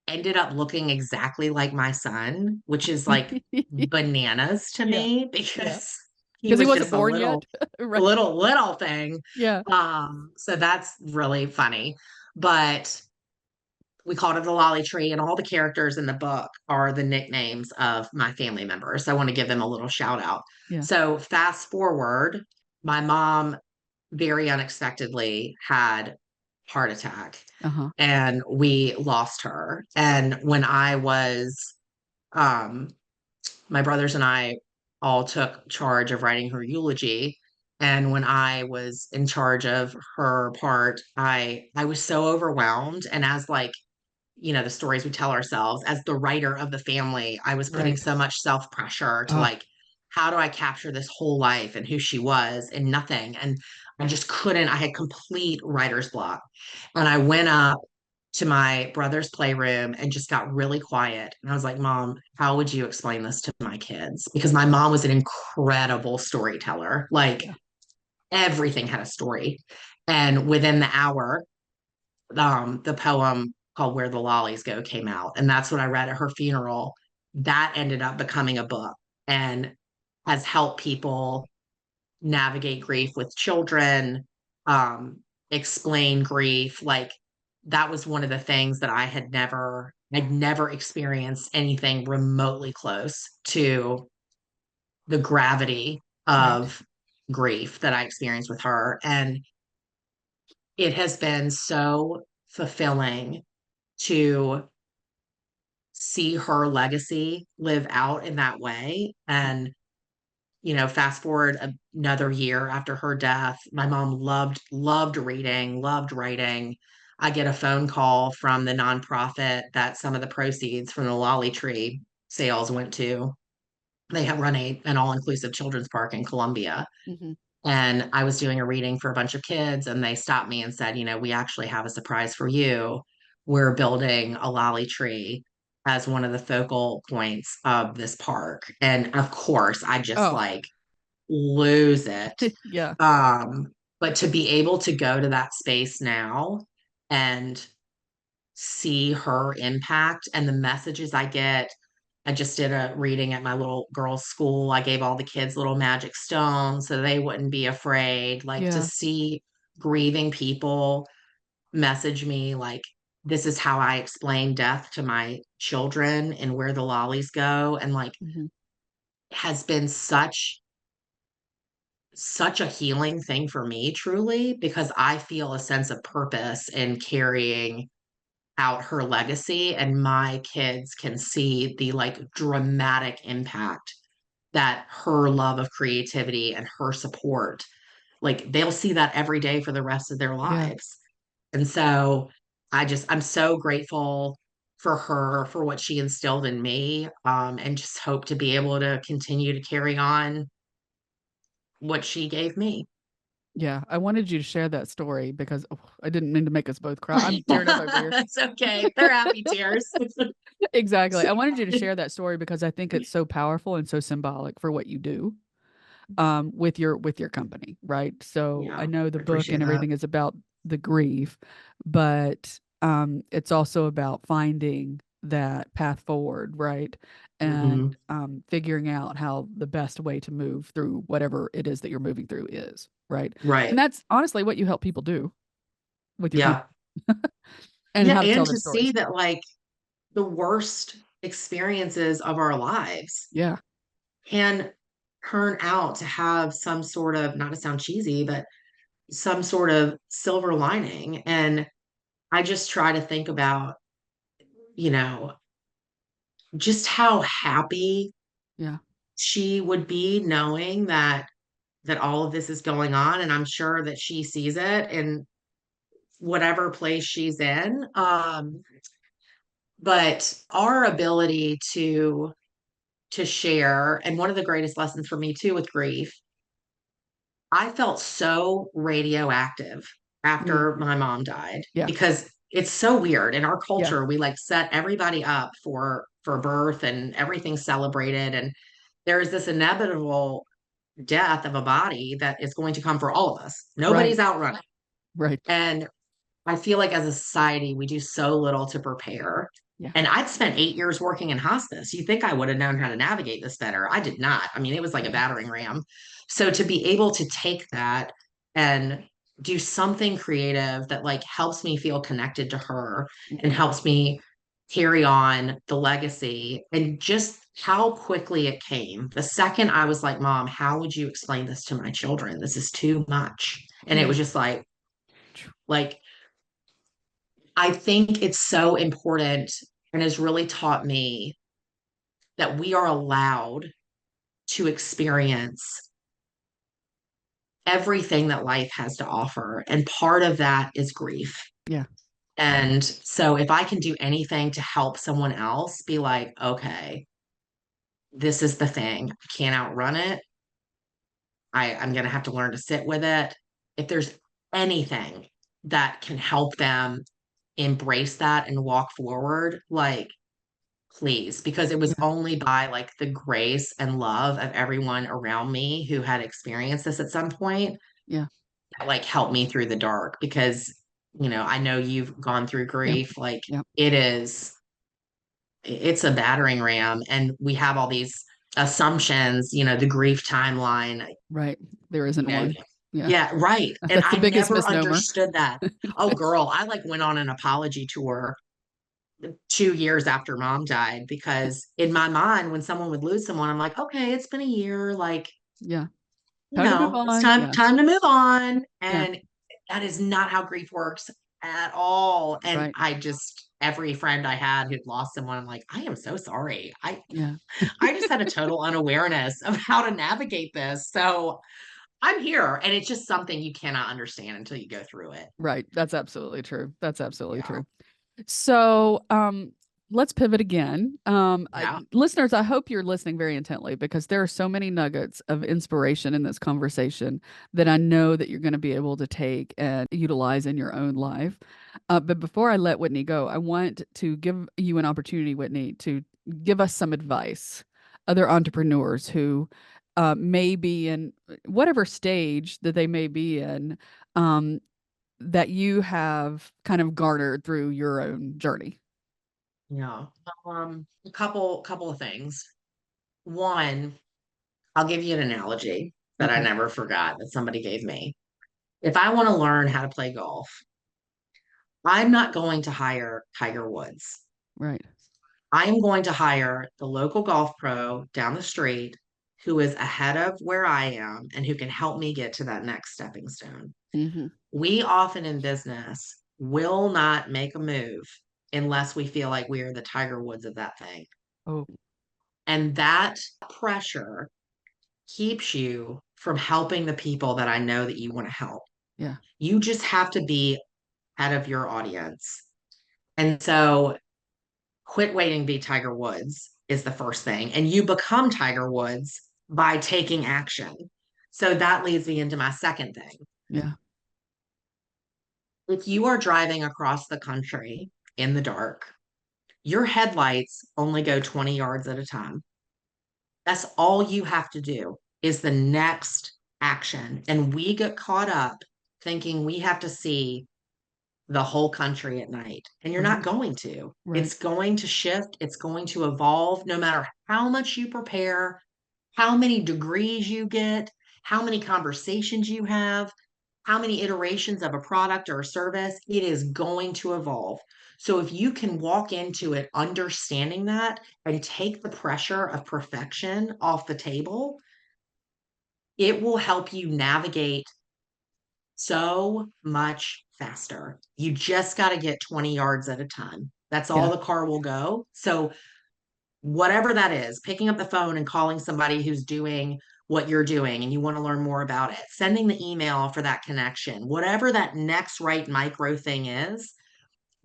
ended up looking exactly like my son, which is like bananas to Yeah. me Yeah. because he Because he was wasn't just a born yet. Right. little thing. Yeah. So that's really funny. But we called it the lolly tree, and all the characters in the book are the nicknames of my family members. So I want to give them a little shout out. Yeah. So fast forward, my mom very unexpectedly had heart attack Uh-huh. and we lost her. And when I was um my brothers and I all took charge of writing her eulogy. And when I was in charge of her part, I was so overwhelmed. And as like, the stories we tell ourselves, as the writer of the family, I was putting Right. so much self-pressure to Oh, like, how do I capture this whole life and who she was and nothing? And I just couldn't, I had complete writer's block. And I went up to my brother's playroom and just got really quiet. And I was like, Mom, how would you explain this to my kids? Because my mom was an incredible storyteller. Like yeah. everything had a story. And within the hour, the poem called Where the Lollies Go came out. And that's what I read at her funeral. That ended up becoming a book and has helped people navigate grief with children, explain grief. Like that was one of the things that I'd never experienced anything remotely close to the gravity Right. of grief that I experienced with her. And it has been so fulfilling to see her legacy live out in that way. And fast forward another year after her death, my mom loved reading, loved writing. I get a phone call from the nonprofit that some of the proceeds from the Lolly Tree sales went to. They have run an all-inclusive children's park in Columbia. Hmm. And I was doing a reading for a bunch of kids, and they stopped me and said, we actually have a surprise for you. We're building a lolly tree as one of the focal points of this park. And of course, I just Oh, like lose it. yeah. Um, but to be able to go to that space now and see her impact and the messages I get. I just did a reading at my little girls' school. I gave all the kids little magic stones so they wouldn't be afraid. Like to Yeah. see grieving people message me, like, this is how I explain death to my children and where the lollies go. And like, Hmm. has been such a healing thing for me, truly, because I feel a sense of purpose in carrying out her legacy, and my kids can see the like dramatic impact that her love of creativity and her support, like they'll see that every day for the rest of their Yeah. lives. And so I'm so grateful for her, for what she instilled in me, and just hope to be able to continue to carry on what she gave me. Yeah. I wanted you to share that story because I didn't mean to make us both cry. I'm tearing up over here. It's okay, they're happy tears. Exactly. I wanted you to share that story because I think it's so powerful and so symbolic for what you do with your company, right? So I Yeah, know the I book appreciate and that. everything is about the grief, but it's also about finding that path forward, right? And Hmm. figuring out how the best way to move through whatever it is that you're moving through is, right? And Right. that's honestly what you help people do with your company Yeah. and Yeah, how to and tell their to see stories. that like the worst experiences of our lives Yeah. can turn out to have some sort of, not to sound cheesy, but some sort of silver lining. And I just try to think about, you know, just how happy Yeah. she would be knowing that all of this is going on. And I'm sure that she sees it in whatever place she's in. But our ability to share, and one of the greatest lessons for me too with grief, I felt so radioactive Mm. after my mom died, Yeah. because it's so weird in our Yeah. culture. We like set everybody up for birth and everything celebrated, and there's this inevitable death of a body that is going to come for all of us. Right. Nobody's outrunning. Right. And I feel like as a society, we do so little to prepare. Yeah. And I'd spent 8 years working in hospice. You think I would have known how to navigate this better. I did not. I mean, it was like a Yeah. battering ram. So to be able to take that and do something creative that like helps me feel connected to her and Mhm. helps me carry on the legacy, and just how quickly it came. The second I was like, Mom, how would you explain this to my children? This is too much. And it Yeah. was just like I think it's so important and has really taught me that we are allowed to experience everything that life has to offer. And part of that is grief. Yeah. And so if I can do anything to help someone else be like, okay, this is the thing, I can't outrun it. I'm going to have to learn to sit with it. If there's anything that can help them embrace that and walk forward, like, please, because it was Yeah. only by like the grace and love of everyone around me who had experienced this at some point Yeah. that like helped me through the dark. Because I know you've gone through Yeah. grief, like Yeah. it's a battering ram, and we have all these assumptions, the grief timeline, Right. There isn't you know one. Yeah. yeah, right. And That's the I biggest never misnomer. understood that. Oh girl, I like went on an apology tour 2 years after mom died, because in my mind, when someone would lose someone, I'm like, okay, it's been a year, like, Yeah. Time to move it's on. time Yeah. time to move on. Yeah. And that is not how grief works at all. And Right. every friend I had who'd lost someone, I'm like, I am so sorry. Yeah. I just had a total unawareness of how to navigate this. So I'm here, and it's just something you cannot understand until you go through it. Right. That's absolutely true. That's absolutely Yeah. true. So, let's pivot again. Yeah. Listeners, I hope you're listening very intently because there are so many nuggets of inspiration in this conversation that I know that you're going to be able to take and utilize in your own life. But before I let Whitney go, I want to give you an opportunity, Whitney, to give us some advice. Other entrepreneurs who may be in whatever stage that they may be in, um, that you have kind of garnered through your own journey. Yeah. A couple of things. One, I'll give you an analogy that I Okay. never forgot that somebody gave me. If I want to learn how to play golf, I'm not going to hire Tiger Woods. Right. I am going to hire the local golf pro down the street who is ahead of where I am and who can help me get to that next stepping stone. Hmm. We often in business will not make a move unless we feel like we are the Tiger Woods of that thing. Oh, And that pressure keeps you from helping the people that I know that you want to help. yeah. You just have to be ahead of your audience. And so quit waiting to be Tiger Woods is the first thing. And you become Tiger Woods by taking action. So that leads me into my second thing. Yeah. If you are driving across the country in the dark, your headlights only go 20 yards at a time. That's all you have to do is the next action. And we get caught up thinking we have to see the whole country at night. And you're Right. not going to. Right. It's going to shift, it's going to evolve no matter how much you prepare, how many degrees you get, how many conversations you have, how many iterations of a product or a service, it is going to evolve. So if you can walk into it understanding that and take the pressure of perfection off the table, it will help you navigate so much faster. You just got to get 20 yards at a time. That's all Yeah. the car will go. So whatever that is, picking up the phone and calling somebody who's doing what you're doing and you want to learn more about it, sending the email for that connection, whatever that next right micro thing is,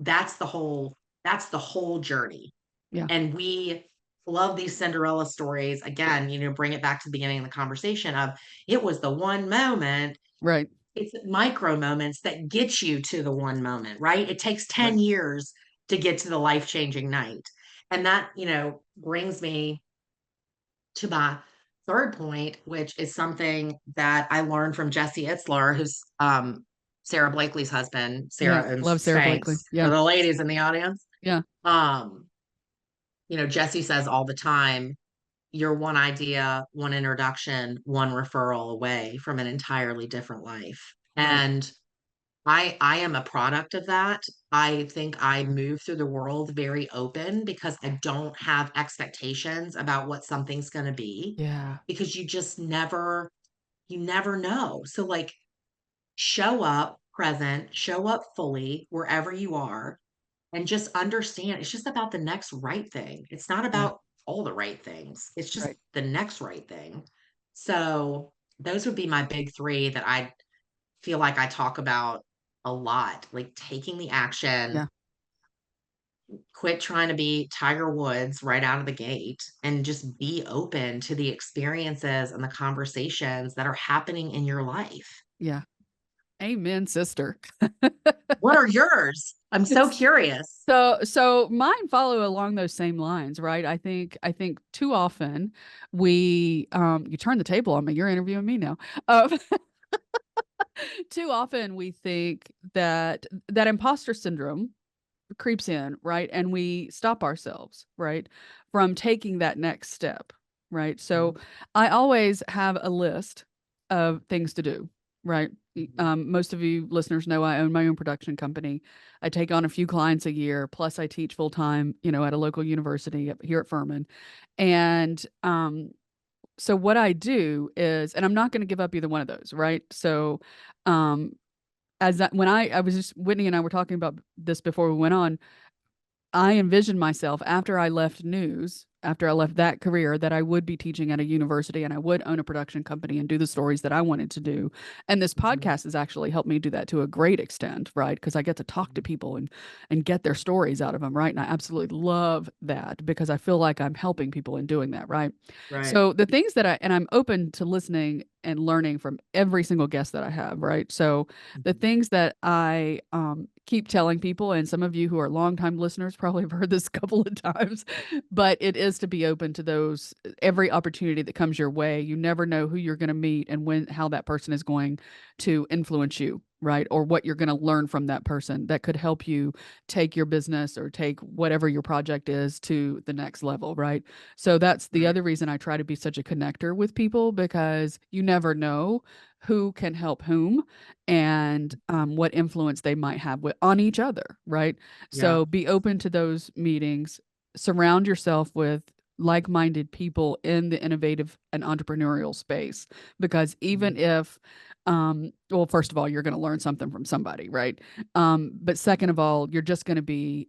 that's the whole that's the whole journey. Yeah. And we love these Cinderella stories. Again, bring it back to the beginning of the conversation of it was the one moment. Right. It's micro moments that get you to the one moment, right? It takes Right. 10 years to get to the life-changing night. And that, brings me to my third point, which is something that I learned from Jesse Itzler, who's Sarah Blakely's husband. Yeah. Sarah owns Love Sarah Blakely. Spanx for Yeah. the ladies in the audience. Yeah. Um, Jesse says all the time, you're one idea, one introduction, one referral away from an entirely different life. Right. And I am a product of that. I think I move through the world very open because I don't have expectations about what something's going to be Yeah. because you never know. So like show up present, show up fully wherever you are and just understand it's just about the next right thing. It's not Yeah. about all the right things. It's just Right. the next right thing. So those would be my big three that I feel like I talk about a lot, like taking the action, Yeah. quit trying to be Tiger Woods right out of the gate, and just be open to the experiences and the conversations that are happening in your life. Yeah. Amen, sister. What are yours? I'm so curious. So mine follow along those same lines, right? I think too often we you turn the table on me. You're interviewing me now. Too often we think that imposter syndrome creeps in, right? And we stop ourselves, right, from taking that next step, right? So Mhm, I always have a list of things to do, right? mhm. Most of you listeners know I own my own production company. I take on a few clients a year, plus I teach full time, at a local university here at Furman. And so what I do is, and I'm not going to give up either one of those, right? So um, when I was just Whitney and I were talking about this before we went on. I envisioned myself after I left news, after I left that career, that I would be teaching at a university and I would own a production company and do the stories that I wanted to do. And this Mhm. podcast has actually helped me do that to a great extent, right? Because I get to talk to people and get their stories out of them, right? And I absolutely love that because I feel like I'm helping people in doing that, right? Right. So the things that and I'm open to listening and learning from every single guest that I have, right? So the Mhm. things that I keep telling people, and some of you who are longtime listeners probably have heard this a couple of times, but it is to be open to those every opportunity that comes your way. You never know who you're going to meet and when how that person is going to influence you, right? Or what you're going to learn from that person that could help you take your business or take whatever your project is to the next level, right? So that's the Right. other reason I try to be such a connector with people because you never know who can help whom and what influence they might have on each other, right? Yeah. So be open to those meetings. Surround yourself with like-minded people in the innovative and entrepreneurial space because even Mhm. if well, first of all, you're going to learn something from somebody, right? But second of all, you're just going to be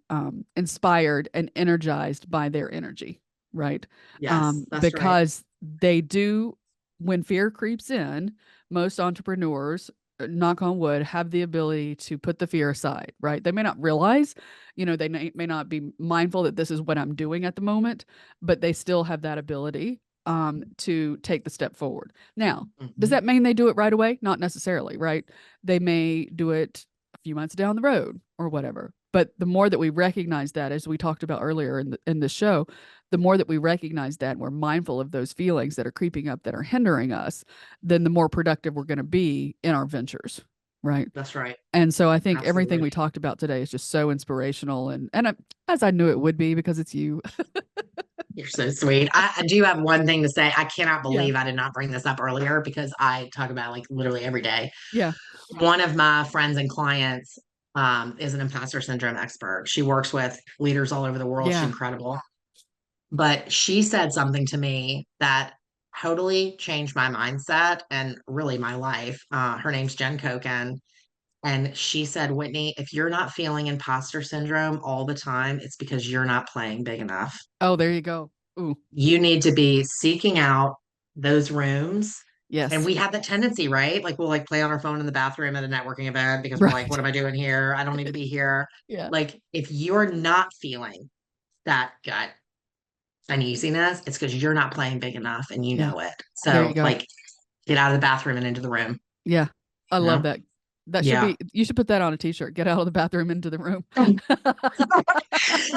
inspired and energized by their energy, right? Yes, that's right. Because they do, when fear creeps in, most entrepreneurs, knock on wood, have the ability to put the fear aside, right? They may not realize, they may not be mindful that this is what I'm doing at the moment, but they still have that ability to take the step forward. Now, does Mhm. that mean they do it right away? Not necessarily, right? They may do it a few months down the road or whatever. But the more that we recognize that, as we talked about earlier in the show, the more that we recognize that and we're mindful of those feelings that are creeping up that are hindering us, then the more productive we're going to be in our ventures, right? That's right. And so I think everything Absolutely. we talked about today is just so inspirational, and as I knew it would be because it's you. You're so sweet. I do have one thing to say. I cannot Yeah, believe I did not bring this up earlier because I talk about it, like literally every day. yeah, One of my friends and clients is an imposter syndrome expert. She works with leaders all over the world. She's yeah. incredible. But she said something to me that totally changed my mindset and really my life. Her name's Jen Koken. And she said, Whitney, if you're not feeling imposter syndrome all the time, it's because you're not playing big enough. Oh, there you go. Ooh, You need to be seeking out those rooms. And yes, we have that tendency, right? Like we'll like play on our phone in the bathroom at a networking event because we're like, right. what am I doing here? I don't need to be here. Yeah, Like if you're not feeling that gut uneasiness, it's because you're not playing big enough and you yeah. know it. There you So go. like get out of the bathroom and into the room, Yeah, I you love know? that. That should Yeah. be. You should put that on a t-shirt. Get out of the bathroom into the room.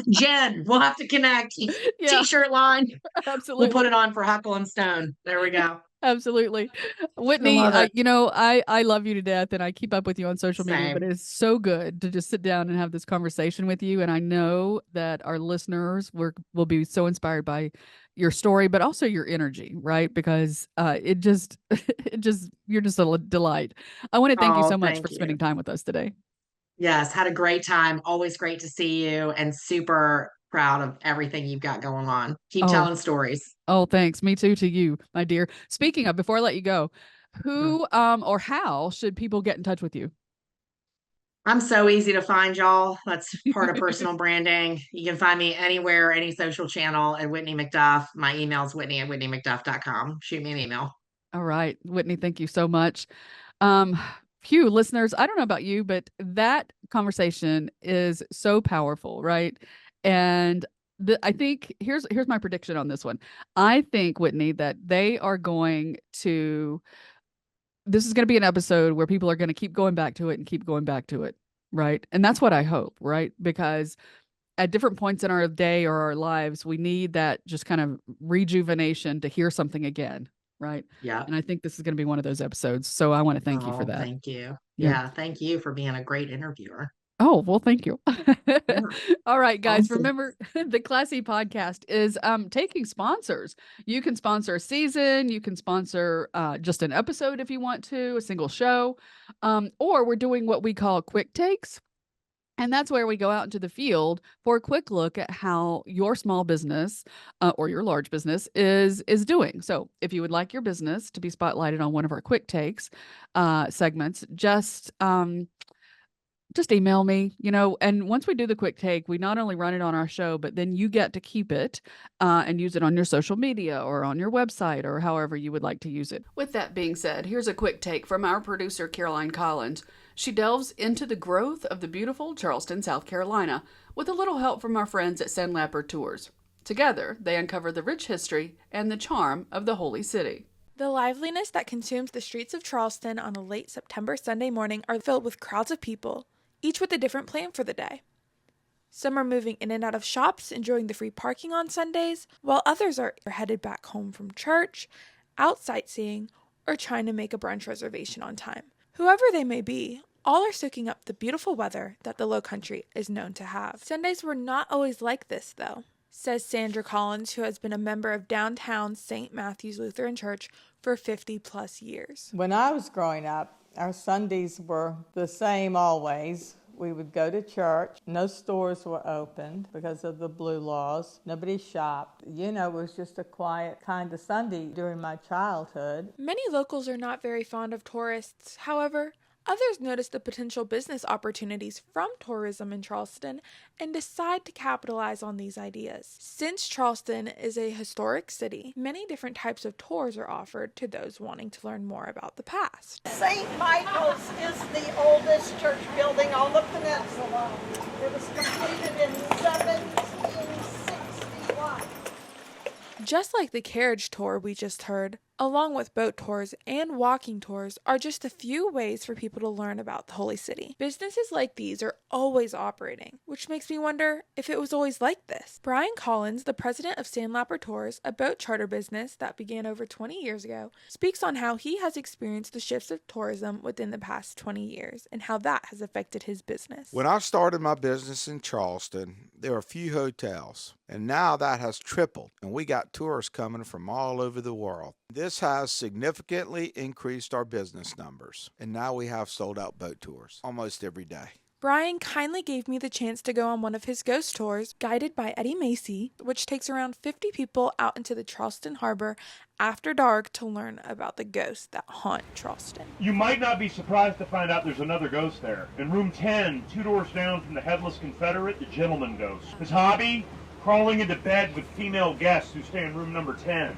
Jen, we'll have to connect. Yeah, T-shirt line. We'll put absolutely. it on for Huckle and Stone. There we go. Absolutely. I Whitney, love it. I love you to death and I keep up with you on social media, but Same. it's so good to just sit down and have this conversation with you. And I know that our listeners will be so inspired by your story, but also your energy, right? Because it just, you're just a delight. I want to thank you Oh, so much for thank you. spending time with us today. Yes, had a great time. Always great to see you and super proud of everything you've got going on. Keep Oh, telling stories. oh, thanks. Me too to you, my dear. Speaking of, before I let you go, who or how should people get in touch with you? I'm so easy to find, y'all. That's part of personal branding. You can find me anywhere, any social channel at Whitney McDuff. My email is Whitney at WhitneyMcDuff.com. Shoot me an email. All right, Whitney, thank you so much. Um, Phew, listeners, I don't know about you, but that conversation is so powerful, right? And I think here's my prediction on this one. I think, Whitney, that they are going to this is going to be an episode where people are going to keep going back to it and keep going back to it, right? And that's what I hope, right? Because at different points in our day or our lives, we need that just kind of rejuvenation to hear something again, right? Yeah. And I think this is going to be one of those episodes. So I want to thank you for Oh, that. thank you. Yeah. Yeah. Thank you for being a great interviewer. Oh, well, thank you. Yeah. All right, guys, Awesome. remember the Classy podcast is taking sponsors. You can sponsor a season, you can sponsor just an episode if you want to, a single show. Or we're doing what we call quick takes. And that's where we go out into the field for a quick look at how your small business or your large business is doing. So, if you would like your business to be spotlighted on one of our quick takes segments, just just email me, and once we do the quick take, we not only run it on our show, but then you get to keep it and use it on your social media or on your website or however you would like to use it. With that being said, here's a quick take from our producer, Caroline Collins. She delves into the growth of the beautiful Charleston, South Carolina, with a little help from our friends at Sandlapper Tours. Together, they uncover the rich history and the charm of the Holy City. The liveliness that consumes the streets of Charleston on a late September Sunday morning are filled with crowds of people, each with a different plan for the day. Some are moving in and out of shops, enjoying the free parking on Sundays, while others are headed back home from church, out sightseeing, or trying to make a brunch reservation on time. Whoever they may be, all are soaking up the beautiful weather that the Low Country is known to have. Sundays were not always like this, though, says Sandra Collins, who has been a member of downtown St. Matthew's Lutheran Church for 50 plus years. When I was growing up, our Sundays were the same always. We would go to church. No stores were opened because of the blue laws. Nobody shopped. It was just a quiet kind of Sunday during my childhood. Many locals are not very fond of tourists. However, others notice the potential business opportunities from tourism in Charleston and decide to capitalize on these ideas. Since Charleston is a historic city, many different types of tours are offered to those wanting to learn more about the past. St. Michael's is the oldest church building on the peninsula. It was completed in 1761. Just like the carriage tour we just heard, along with boat tours and walking tours are just a few ways for people to learn about the Holy City. Businesses like these are always operating, which makes me wonder if it was always like this. Brian Collins, the president of Sandlapper Tours, a boat charter business that began over 20 years ago, speaks on how he has experienced the shifts of tourism within the past 20 years and how that has affected his business. When I started my business in Charleston, there were a few hotels, and now that has tripled, and we got tourists coming from all over the world. This has significantly increased our business numbers, and now we have sold-out boat tours almost every day. Brian kindly gave me the chance to go on one of his ghost tours, guided by Eddie Macy, which takes around 50 people out into the Charleston Harbor after dark to learn about the ghosts that haunt Charleston. You might not be surprised to find out there's another ghost there. In room 10, 2 doors down from the headless Confederate, the gentleman ghost. His hobby? Crawling into bed with female guests who stay in room number 10.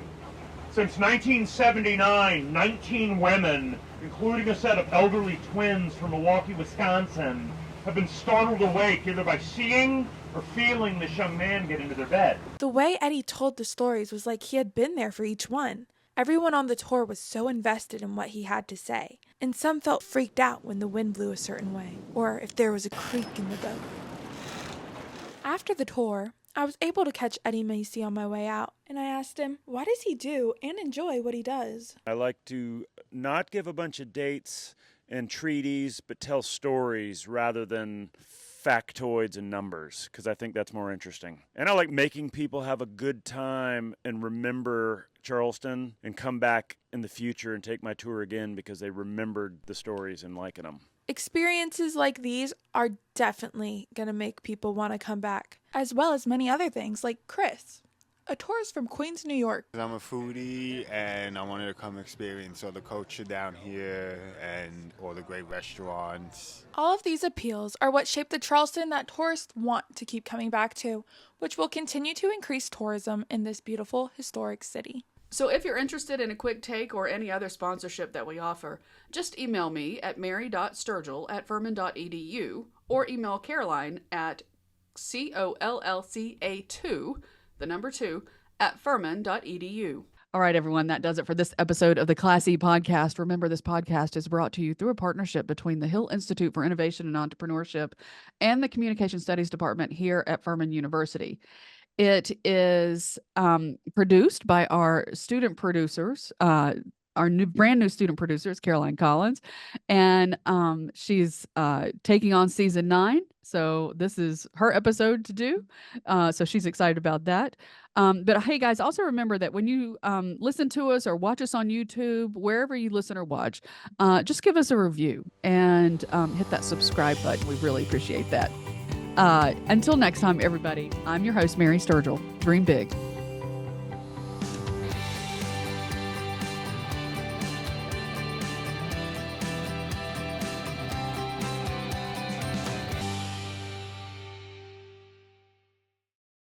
Since 1979, 19 women, including a set of elderly twins from Milwaukee, Wisconsin, have been startled awake either by seeing or feeling this young man get into their bed. The way Eddie told the stories was like he had been there for each one. Everyone on the tour was so invested in what he had to say, and some felt freaked out when the wind blew a certain way, or if there was a creak in the boat. After the tour, I was able to catch Eddie Macy on my way out, and I asked him, why does he do and enjoy what he does? I like to not give a bunch of dates and treaties, but tell stories rather than factoids and numbers, because I think that's more interesting. And I like making people have a good time and remember Charleston and come back in the future and take my tour again because they remembered the stories and liking them. Experiences like these are definitely going to make people want to come back, as well as many other things like Chris, a tourist from Queens, New York. I'm a foodie and I wanted to come experience all the culture down here and all the great restaurants. All of these appeals are what shape the Charleston that tourists want to keep coming back to, which will continue to increase tourism in this beautiful historic city. So if you're interested in a quick take or any other sponsorship that we offer, just email me at mary.sturgill@furman.edu or email Caroline at COLLCA2, the number 2, @furman.edu. All right, everyone, that does it for this episode of the Class E podcast. Remember, this podcast is brought to you through a partnership between the Hill Institute for Innovation and Entrepreneurship and the Communication Studies Department here at Furman University. It is produced by our student producers, our brand new student producers, Caroline Collins, and she's taking on season 9. So this is her episode to do. So she's excited about that. But hey, guys, also remember that when you listen to us or watch us on YouTube, wherever you listen or watch, just give us a review and hit that subscribe button. We really appreciate that. Until next time, everybody, I'm your host, Mary Sturgill. Dream big.